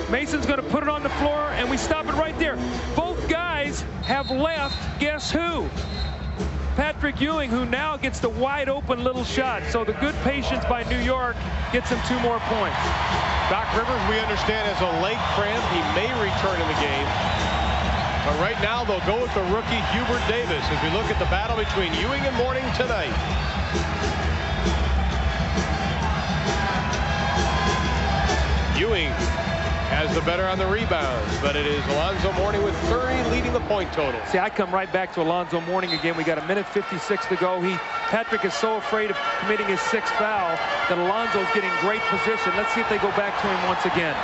Mason's going to put it on the floor, and we stop it right there. Both guys have left. Guess who? Patrick Ewing, who now gets the wide open little shot. So the good patience by New York gets him 2 more points. Doc Rivers, we understand, has a leg cramp. He may return in the game. But right now, they'll go with the rookie Hubert Davis as we look at the battle between Ewing and Mourning tonight. Ewing has the better on the rebounds, but it is Alonzo Mourning with 30 leading the point total. See, I come right back to Alonzo Mourning again. We got 1:56 to go. Patrick is so afraid of committing his 6th foul that Alonzo's getting great position. Let's see if they go back to him once again.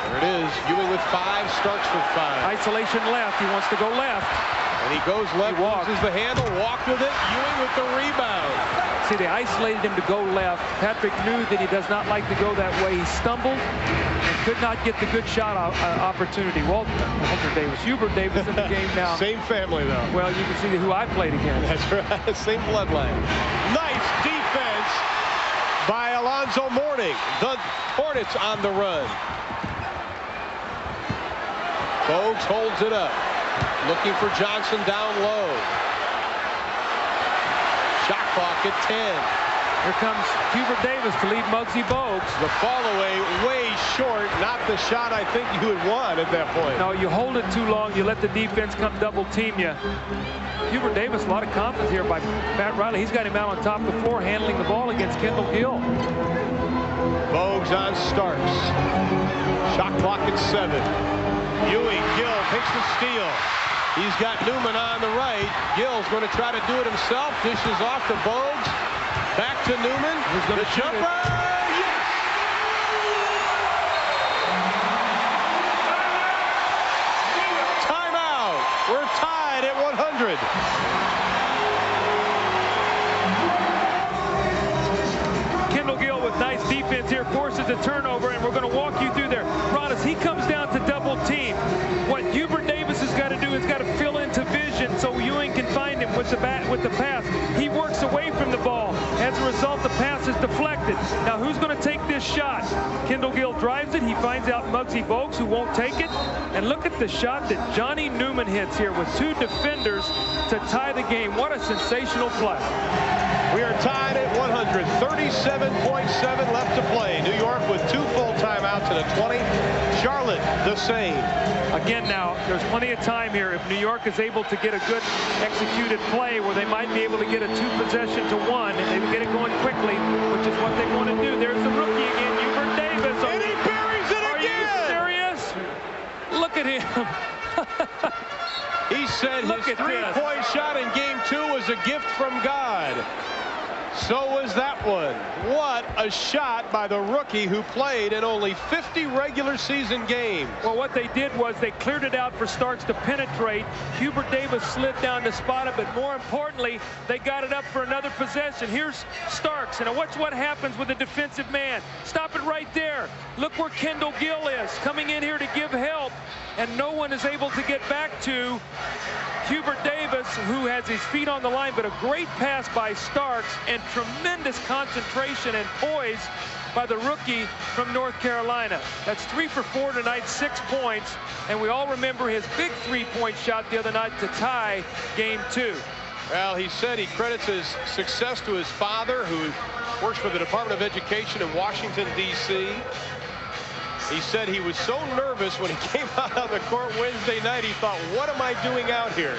There it is. Ewing with 5, Starks with 5. Isolation left. He wants to go left. And he goes left, loses the handle, walked with it. Ewing with the rebound. See, they isolated him to go left. Patrick knew that he does not like to go that way. He stumbled and could not get the good shot opportunity. Hubert Davis in the game now. Same family, though. Well, you can see who I played against. That's right. Same bloodline. Nice defense by Alonzo Mourning. The Hornets on the run. Bogues holds it up. Looking for Johnson down low. Shot clock at 10. Here comes Hubert Davis to lead Muggsy Bogues. The fall away way short. Not the shot I think you would want at that point. No, you hold it too long. You let the defense come double team you. Hubert Davis, a lot of confidence here by Pat Riley. He's got him out on top of the floor handling the ball against Kendall Gill. Bogues on Starks. Shot clock at 7. Ewing, Gill takes the steal. He's got Newman on the right. Gill's going to try to do it himself. Dishes off to Bogues. Back to Newman. He's going to shoot jumper. It. Yes! Timeout. We're tied at 100. Kendall Gill with nice defense here forces a turnover, and we're going to walk you through there. Ron, as he comes down to double team, what Hubert Davis has got to do is got to fill into vision so Ewing can find him with the pass. He works away from the ball. As a result, the pass is deflected. Now, who's going to take this shot? Kendall Gill drives it. He finds out Muggsy Bogues, who won't take it. And look at the shot that Johnny Newman hits here with 2 defenders to tie the game. What a sensational play. We are tied at 100. 37.7 left to play. New York with 2 full timeouts and a 20. Charlotte the same. Again, now, there's plenty of time here. If New York is able to get a good executed play where they might be able to get a 2-possession to 1, and they get it going quickly, which is what they want to do. There's the rookie again, Hubert Davis. And he buries it again! Are you serious? Look at him. He said his 3-point shot in game 2 was a gift from God. So was that one. What a shot by the rookie who played in only 50 regular season games. Well, what they did was they cleared it out for Starks to penetrate. Hubert Davis slid down to spot it, but more importantly, they got it up for another possession. Here's Starks, and watch what happens with a defensive man. Stop it right there. Look where Kendall Gill is, coming in here to give help, and no one is able to get back to Hubert Davis, who has his feet on the line, but a great pass by Starks and tremendous concentration and poise by the rookie from North Carolina. That's 3 for 4 tonight, 6 points, and we all remember his big 3-point shot the other night to tie game 2. Well, he said he credits his success to his father, who works for the Department of Education in Washington, D.C. He said he was so nervous when he came out on the court Wednesday night, he thought, what am I doing out here?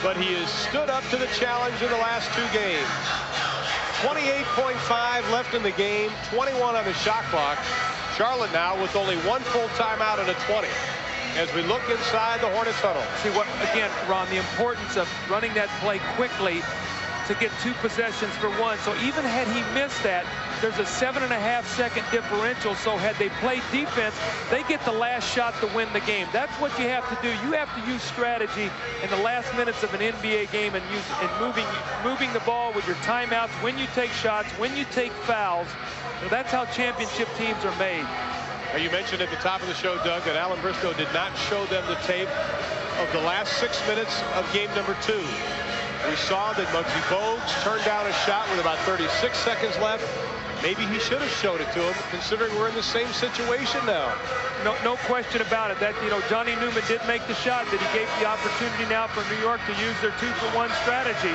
But he has stood up to the challenge in the last 2 games. 28.5 left in the game, 21 on the shot clock. Charlotte now with only 1 full timeout and a 20. As we look inside the Hornets huddle. See what, again, Ron, the importance of running that play quickly to get 2 possessions for 1. So even had he missed that, there's a 7.5-second differential. So had they played defense, they get the last shot to win the game. That's what you have to do. You have to use strategy in the last minutes of an NBA game and moving the ball with your timeouts, when you take shots, when you take fouls. So that's how championship teams are made. Now, you mentioned at the top of the show, Doug, that Alan Briscoe did not show them the tape of the last 6 minutes of game number 2. We saw that Muggsy Bogues turned down a shot with about 36 seconds left. Maybe he should have showed it to him, considering we're in the same situation now. No question about it. That, Johnny Newman did make the shot, that he gave the opportunity now for New York to use their 2-for-1 strategy.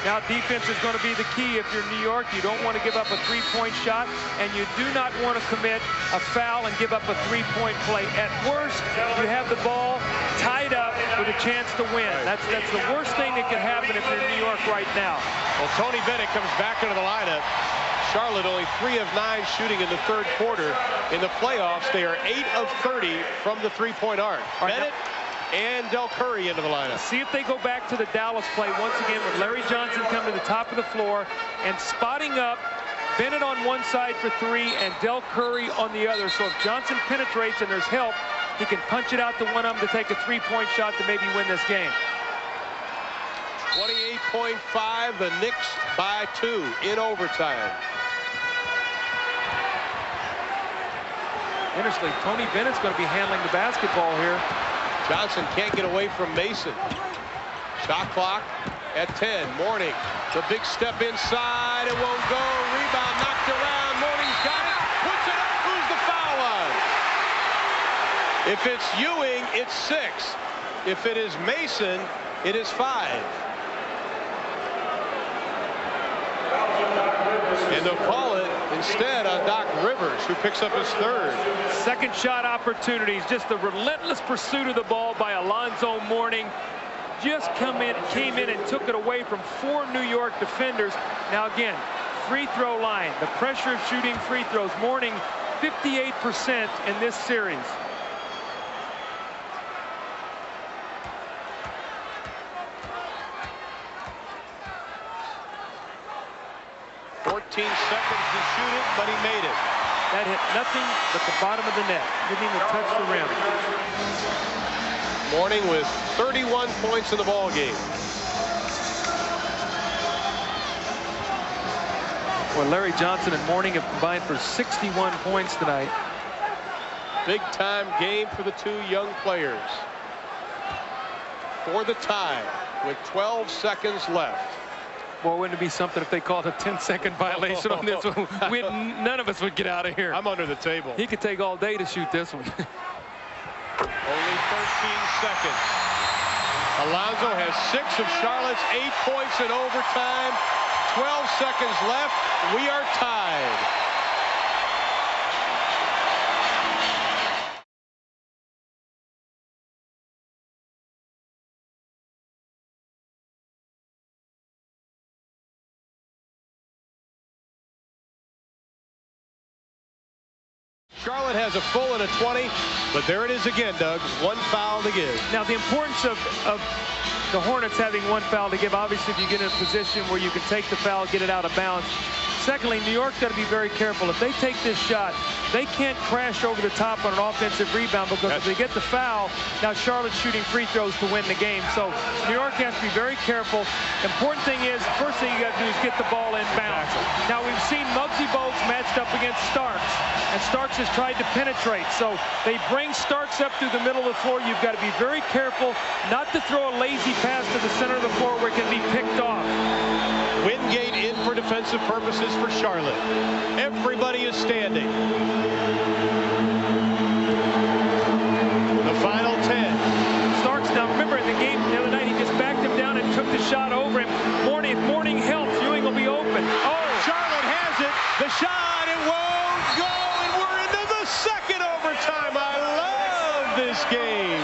Now defense is going to be the key if you're New York. You don't want to give up a three-point shot, and you do not want to commit a foul and give up a three-point play. At worst, you have the ball tied up with a chance to win. That's the worst thing that can happen if you're New York right now. Well, Tony Bennett comes back into the lineup. Charlotte only 3 of 9 shooting in the third quarter. In the playoffs, they are 8 of 30 from the three-point arc. Bennett and Del Curry into the lineup. See if they go back to the Dallas play once again with Larry Johnson coming to the top of the floor and spotting up Bennett on one side for 3 and Del Curry on the other. So if Johnson penetrates and there's help, he can punch it out to one of them to take a three-point shot to maybe win this game. 28.5, the Knicks by 2 in overtime. Interestingly, Tony Bennett's going to be handling the basketball here. Johnson can't get away from Mason. Shot clock at 10. Mourning, the big step inside. It won't go. Rebound knocked around. Mourning's got it. Puts it up. Who's the foul line? If it's Ewing, it's 6. If it is Mason, it is 5. And they'll call it instead on Doc Rivers, who picks up his 3rd. Second shot opportunities. Just the relentless pursuit of the ball by Alonzo Mourning. Just came in and took it away from 4 New York defenders. Now again, free throw line. The pressure of shooting free throws. Mourning 58% in this series. Seconds to shoot it, but he made it. That hit nothing but the bottom of the net. Didn't even touch the rim. Mourning with 31 points in the ball game. Well, Larry Johnson and Mourning have combined for 61 points tonight. Big time game for the 2 young players. For the tie with 12 seconds left. Well, wouldn't it be something if they called a 10-second violation on this one? None of us would get out of here. I'm under the table. He could take all day to shoot this one. Only 13 seconds. Alonzo has 6 of Charlotte's 8 points in overtime. 12 seconds left. We are tied. Charlotte has a full and a 20, but there it is again, Doug. 1 foul to give. Now, the importance of the Hornets having 1 foul to give, obviously, if you get in a position where you can take the foul, get it out of bounds. Secondly, New York's got to be very careful. If they take this shot, they can't crash over the top on an offensive rebound, because if they get the foul, now Charlotte's shooting free throws to win the game. So New York has to be very careful. Important thing is, first thing you got to do is get the ball in bounds. Now, we've seen Muggsy Bogues matched up against Starks, and Starks has tried to penetrate. So they bring Starks up through the middle of the floor. You've got to be very careful not to throw a lazy pass to the center of the floor where it can be picked off. Wingate in for defensive purposes for Charlotte. Everybody is standing. The final 10. Starks, now remember in the game the other night, he just backed him down and took the shot over him. If Mourning helps, Ewing will be open. Oh, Charlotte has it. The shot, it won't go, and we're into the second overtime. I love this game.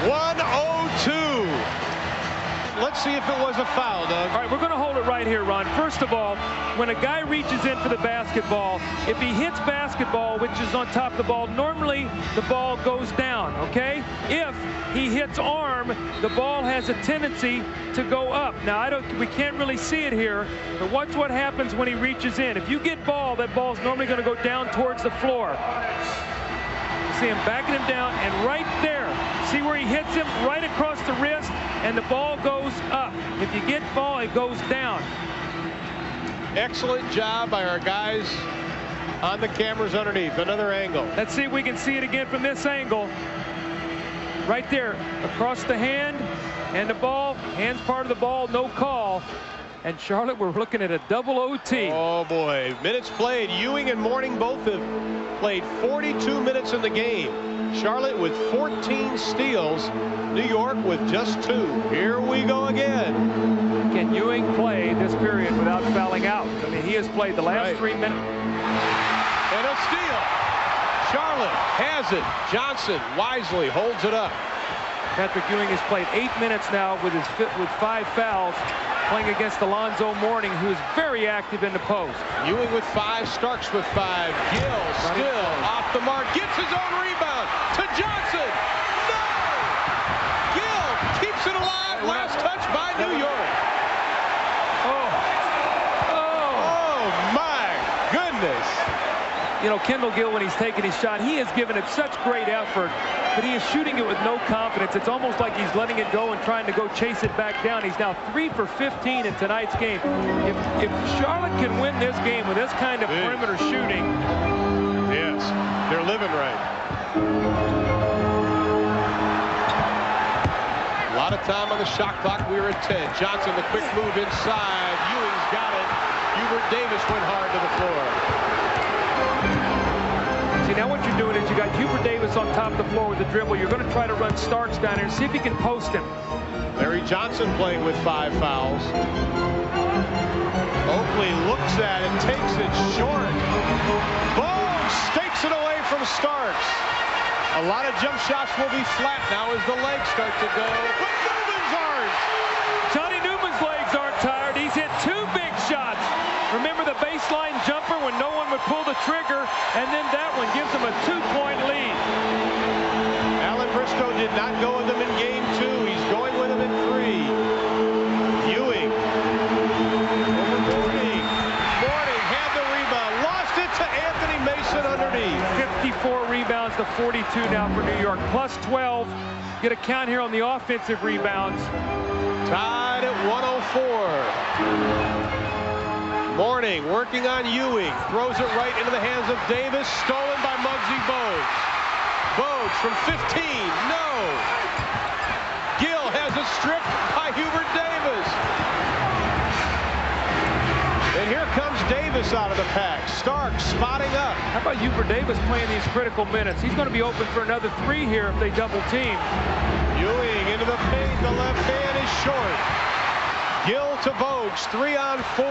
102. Let's see if it was a foul, Doug. All right, we're going to hold it right here, Ron. First of all, when a guy reaches in for the basketball, if he hits basketball, which is on top of the ball, normally the ball goes down, okay? If he hits arm, the ball has a tendency to go up. Now, we can't really see it here, but watch what happens when he reaches in. If you get ball, that ball's normally going to go down towards the floor. See him backing him down, and right there, see where he hits him right across the wrist, and the ball goes up. If you get ball, it goes down. Excellent job by our guys on the cameras underneath. Another angle. Let's see if we can see it again from this angle. Right there, across the hand and the ball. Hand's part of the ball, no call. And Charlotte, we're looking at a double OT. Oh boy, minutes played. Ewing and Mourning both have played 42 minutes in the game. Charlotte with 14 steals. New York with just 2. Here we go again. Can Ewing play this period without fouling out? I mean, he has played the last 3 minutes. And a steal. Charlotte has it. Johnson wisely holds it up. Patrick Ewing has played 8 minutes now with 5 fouls, playing against Alonzo Mourning, who is very active in the post. Ewing with 5, Starks with 5. Gill still off the mark, gets his own rebound to Johnson. No! Gill keeps it alive. Last touch by New York. Oh my goodness. You know, Kendall Gill, when he's taking his shot, he has given it such great effort, but he is shooting it with no confidence. It's almost like he's letting it go and trying to go chase it back down. He's now 3 for 15 in tonight's game. If Charlotte can win this game with this kind of perimeter shooting. Yes, they're living right. A lot of time on the shot clock. We are at 10. Johnson, the quick move inside. Ewing's got it. Hubert Davis went hard to the floor. See, now what you're doing is you got Hubert Davis on top of the floor with the dribble. You're going to try to run Starks down there and see if you can post him. Larry Johnson playing with 5 fouls. Oakley looks at it, takes it short. Boom! Stakes it away from Starks. A lot of jump shots will be flat now as the legs start to go. But Newman's aren't. Johnny Newman's legs aren't tired. He's hit 2 big shots. Remember the baseline jumper when no one would pull the trigger, and then that one gives him a 2-point lead. Alan Briscoe did not go with him in game 2. He's going with him in 3. Ewing. Mourning had the rebound. Lost it to Anthony Mason underneath. 54 rebounds to 42 now for New York. Plus 12. Get a count here on the offensive rebounds. Tied at 104. Mourning working on Ewing. Throws it right into the hands of Davis. Stolen by Muggsy Bogues. Bogues from 15. No. Gill has it stripped by Hubert Davis. And here comes Davis out of the pack. Starks spotting up. How about Hubert Davis playing these critical minutes? He's going to be open for another 3 here if they double team. Ewing into the paint. The left hand is short. Gill to Bogues. 3 on 4.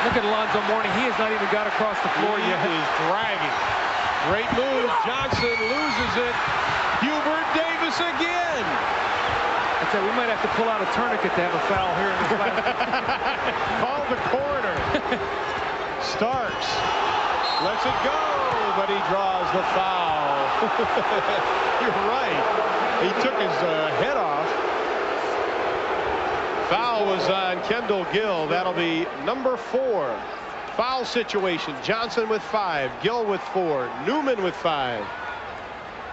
Look at Alonzo Mourning. He has not even got across the floor yet. He is dragging. Great move. Johnson loses it. Hubert Davis again. I tell you, we might have to pull out a tourniquet to have a foul here in this last. Call the corner. Starks lets it go, but he draws the foul. You're right. He took his head off. Foul was on Kendall Gill. That'll be number 4. Foul situation. Johnson with 5. Gill with 4. Newman with 5.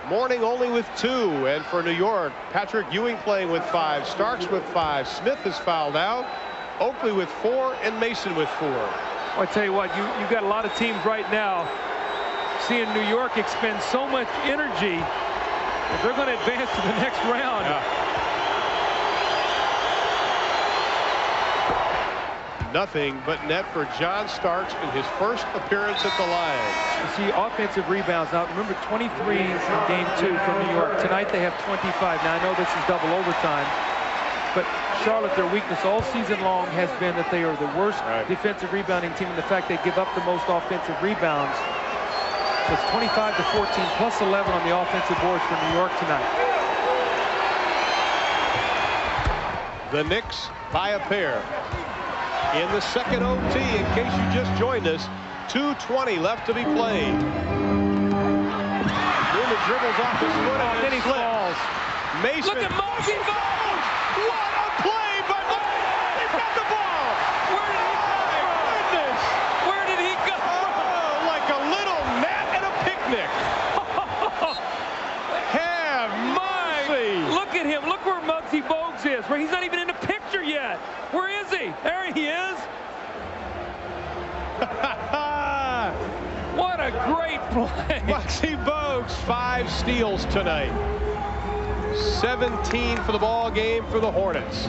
Mourning only with 2. And for New York, Patrick Ewing playing with 5. Starks with 5. Smith is fouled out. Oakley with 4. And Mason with 4. Well, I tell you what, you've got a lot of teams right now seeing New York expend so much energy if they're going to advance to the next round. Yeah. Nothing but net for John Starks in his first appearance at the line. You see offensive rebounds. Now, remember, 23 in game 2 from New York. Tonight they have 25. Now, I know this is double overtime, but Charlotte, their weakness all season long has been that they are the worst defensive rebounding team, and the fact they give up the most offensive rebounds. So it's 25 to 14, plus 11 on the offensive boards for New York tonight. The Knicks by a pair. In the second OT, in case you just joined us, 2:20 left to be played. Newman dribbles off his foot and then he falls. Mason. Look at Muggsy Bogues! What a play by Muggsy! He's got the ball! Where did he go? Goodness! Where did he go? Oh, like a little gnat at a picnic. Have mercy! Look at him. Look where Muggsy Bogues is. Where he's not even in the picture yet. Where is he? There he is. What a great play. Muggsy Bogues, 5 steals tonight. 17 for the ball game for the Hornets.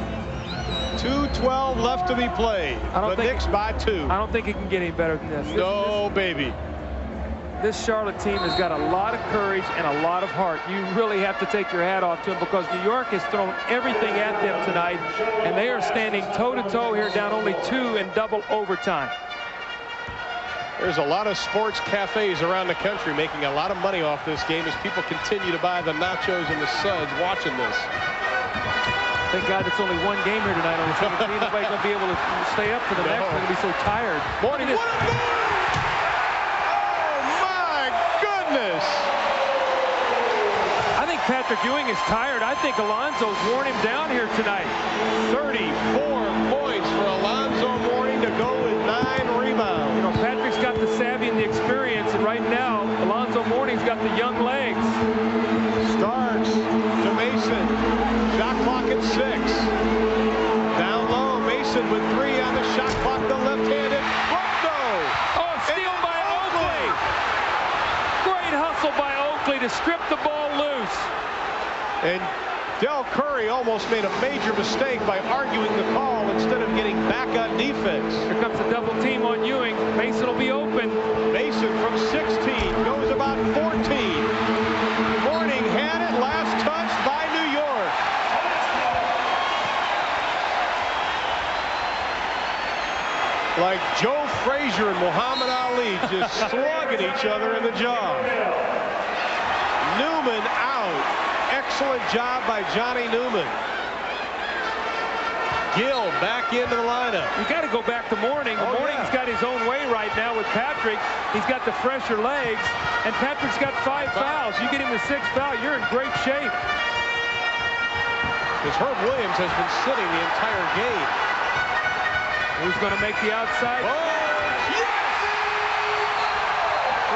2:12 left to be played. The Knicks by 2. I don't think it can get any better than this. No, baby. This Charlotte team has got a lot of courage and a lot of heart. You really have to take your hat off to them because New York has thrown everything at them tonight, and they are standing toe-to-toe here, down only 2 in double overtime. There's a lot of sports cafes around the country making a lot of money off this game as people continue to buy the nachos and the suds watching this. Thank God it's only one game here tonight on the 17th. Nobody's going to be able to stay up for the next. They're going to be so tired. Morning. What a goal! Oh, my goodness! I think Patrick Ewing is tired. I think Alonzo's worn him down here tonight. 34 points for Alonzo Mourning to go with 9 rebounds. You know, Patrick's got the savvy and the experience, and right now, Alonzo Mourning's got the young legs. Starks to Mason. Shot clock at 6. Down low, Mason with 3 on the shot clock, the left-handed. Oh, steal by Oakley. Great hustle by Oakley to strip the ball loose. And Del Curry almost made a major mistake by arguing the call instead of getting back on defense. Here comes a double team on Ewing. Mason will be open. Mason from 16 goes about 14. Mourning had it, last touch by New York. Like Joe Frazier and Muhammad Ali just slugging each other in the jaw. Newman out. Excellent job by Johnny Newman. Gill back into the lineup. You got to go back to Mourning. Mourning's got his own way right now with Patrick. He's got the fresher legs, and Patrick's got 5 fouls. You get him the 6th foul, you're in great shape. Because Herb Williams has been sitting the entire game. Who's going to make the outside? Oh, yes!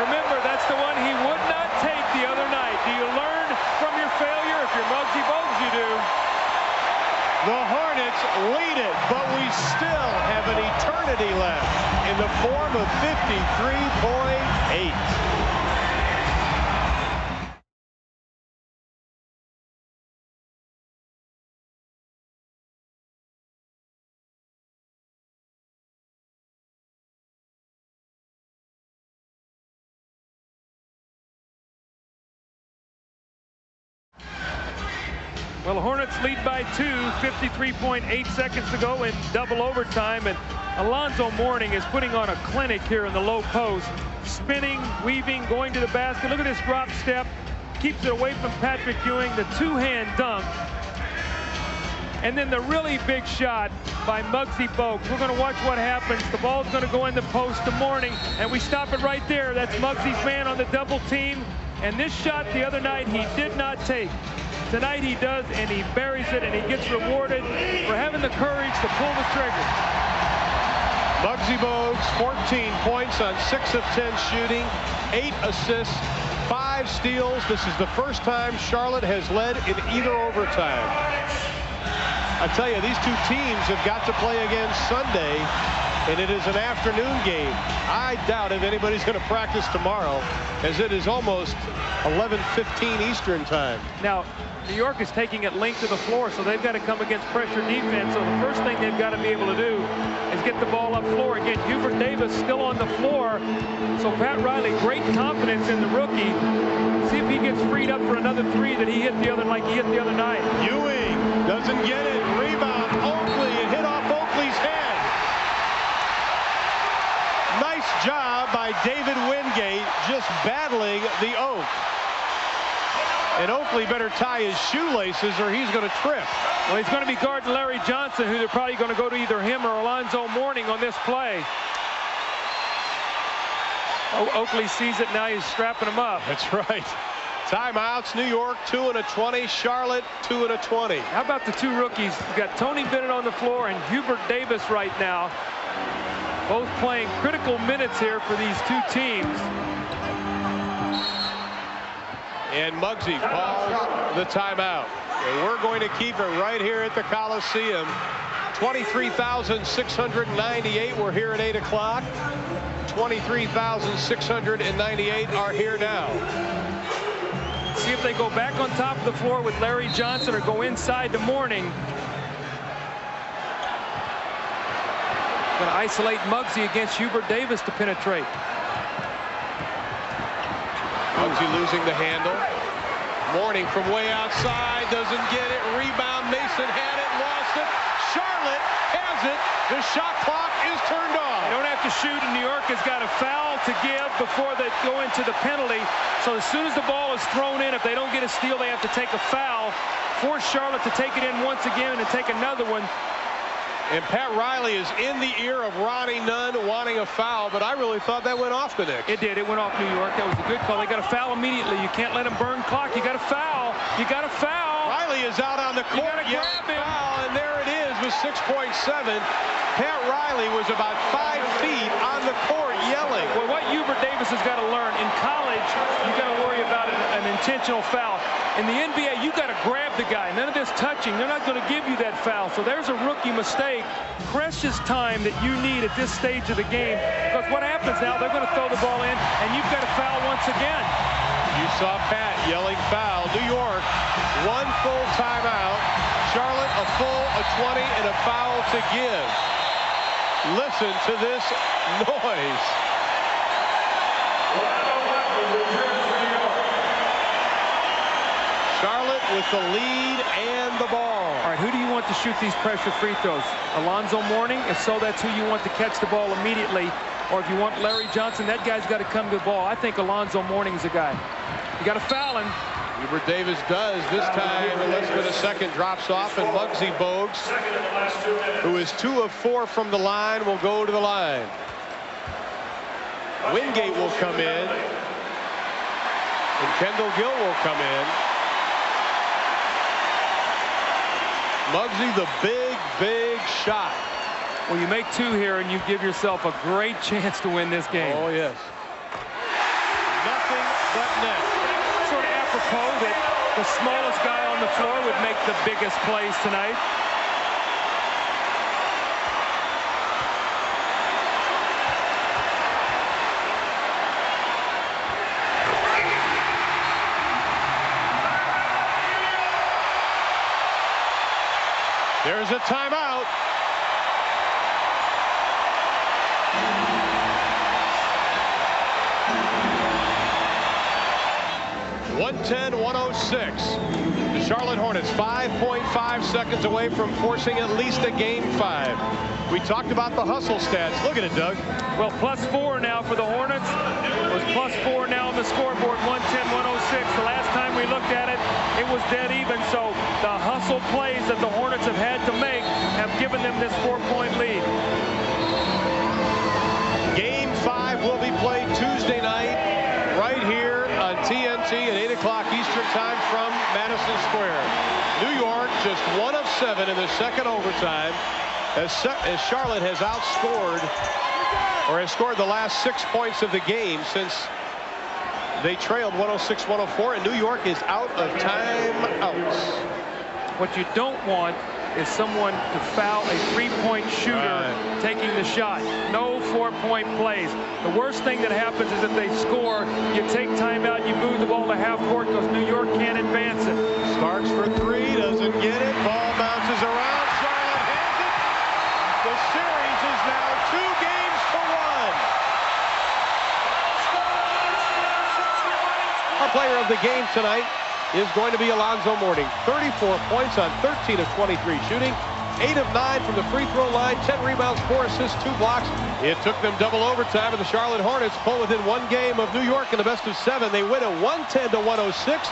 Remember, that's the one he would not take the other night. Do you learn from your failure? If you're Muggsy Bogues, you do. The Hornets lead it, but we still have an eternity left in the form of 53.8. Well, the Hornets lead by 2, 53.8 seconds to go in double overtime, and Alonzo Mourning is putting on a clinic here in the low post, spinning, weaving, going to the basket. Look at this drop step, keeps it away from Patrick Ewing, the 2-hand dunk, and then the really big shot by Muggsy Bogues. We're going to watch what happens. The ball's going to go in the post to Mourning, and we stop it right there. That's Muggsy's man on the double team, and this shot the other night he did not take. Tonight he does, and he buries it, and he gets rewarded for having the courage to pull the trigger. Muggsy Bogues, 14 points on 6 of 10 shooting, 8 assists, 5 steals. This is the first time Charlotte has led in either overtime. I tell you, these two teams have got to play again Sunday, and it is an afternoon game. I doubt if anybody's going to practice tomorrow, as it is almost 11:15 Eastern time. Now, New York is taking it length of the floor, so they've got to come against pressure defense. So the first thing they've got to be able to do is get the ball up floor. Again, Hubert Davis still on the floor. So Pat Riley, great confidence in the rookie. See if he gets freed up for another 3 that he hit the other night. Ewing doesn't get it. Rebound, Oakley. It hit off Oakley's head. Nice job by David Wingate, just battling the oak. And Oakley better tie his shoelaces or he's going to trip. Well, he's going to be guarding Larry Johnson, who they're probably going to go to either him or Alonzo Mourning on this play. Oakley sees it now. He's strapping him up. That's right. Timeouts. New York 2 and a 20. Charlotte 2 and a 20. How about the 2 rookies? You've got Tony Bennett on the floor and Hubert Davis right now. Both playing critical minutes here for these 2 teams. And Muggsy calls the timeout. And we're going to keep it right here at the Coliseum. 23,698. We're here at 8 o'clock. 23,698 are here now. See if they go back on top of the floor with Larry Johnson or go inside to Mourning. Going to isolate Muggsy against Hubert Davis to penetrate. Muggsy losing the handle. Mourning from way outside, doesn't get it. Rebound, Mason had it, lost it. Charlotte has it. The shot clock is turned off. They don't have to shoot, and New York has got a foul to give before they go into the penalty. So as soon as the ball is thrown in, if they don't get a steal, they have to take a foul. Force Charlotte to take it in once again and take another one. And Pat Riley is in the ear of Ronnie Nunn wanting a foul, but I really thought that went off the Knicks. It did. It went off New York. That was a good call. They got a foul immediately. You can't let them burn clock. You got a foul. You got a foul. Riley is out on the court. You got to grab him. Foul, and there it is with 6.7. Pat Riley was about 5 feet on the court yelling. Well, what Hubert Davis has got to learn, in college, you got to worry about an intentional foul. In the NBA, you got to grab the guy. None of this touching. They're not going to give you that foul. So there's a rookie mistake. Precious time that you need at this stage of the game. Because what happens now, they're going to throw the ball in, and you've got to foul once again. You saw Pat yelling foul. New York, 1 full timeout. Charlotte, a full, a 20, and a foul to give. Listen to this noise. Charlotte with the lead and the ball. All right, who do you want to shoot these pressure free throws? Alonzo Mourning? If so, that's who you want to catch the ball immediately. Or if you want Larry Johnson, that guy's got to come to the ball. I think Alonzo Mourning's the guy. You got to foul him. Hubert Davis does. This time, in less than a second, drops off, and Muggsy Bogues, who is 2 of 4 from the line, will go to the line. Wingate will come in, and Kendall Gill will come in. Muggsy, the big shot. Well, you make 2 here, and you give yourself a great chance to win this game. Oh, yes. Nothing but net. Sort of apropos that the smallest guy on the floor would make the biggest plays tonight. There's a timeout. .110-106. The Charlotte Hornets 5.5 seconds away from forcing at least a game 5. We talked about the hustle stats. Look at it, Doug. Well, +4 now for the Hornets. It was +4 now on the scoreboard, 110-106. The last time we looked at it, it was dead even. So the hustle plays that the Hornets have had to make have given them this 4-point lead. Game 5 will be played Tuesday night right here on TNT at 8 o'clock Eastern time from Madison Square. New York just 1 of 7 in the second overtime as Charlotte has outscored or has scored the last 6 points of the game since they trailed 106-104, and New York is out of timeouts. What you don't want is someone to foul a 3-point shooter taking the shot. No 4-point plays. The worst thing that happens is if they score, you take timeout, you move the ball to half court because New York can't advance it. Starts for 3, doesn't get it. Ball bounces around. Charlotte has it. The series is now 2 games to 1. Our player of the game tonight is going to be Alonzo Mourning. 34 points on 13 of 23 shooting. 8 of 9 from the free throw line. 10 rebounds, 4 assists, 2 blocks. It took them double overtime, and the Charlotte Hornets pull within 1 game of New York in the best of 7. They win it 110-106.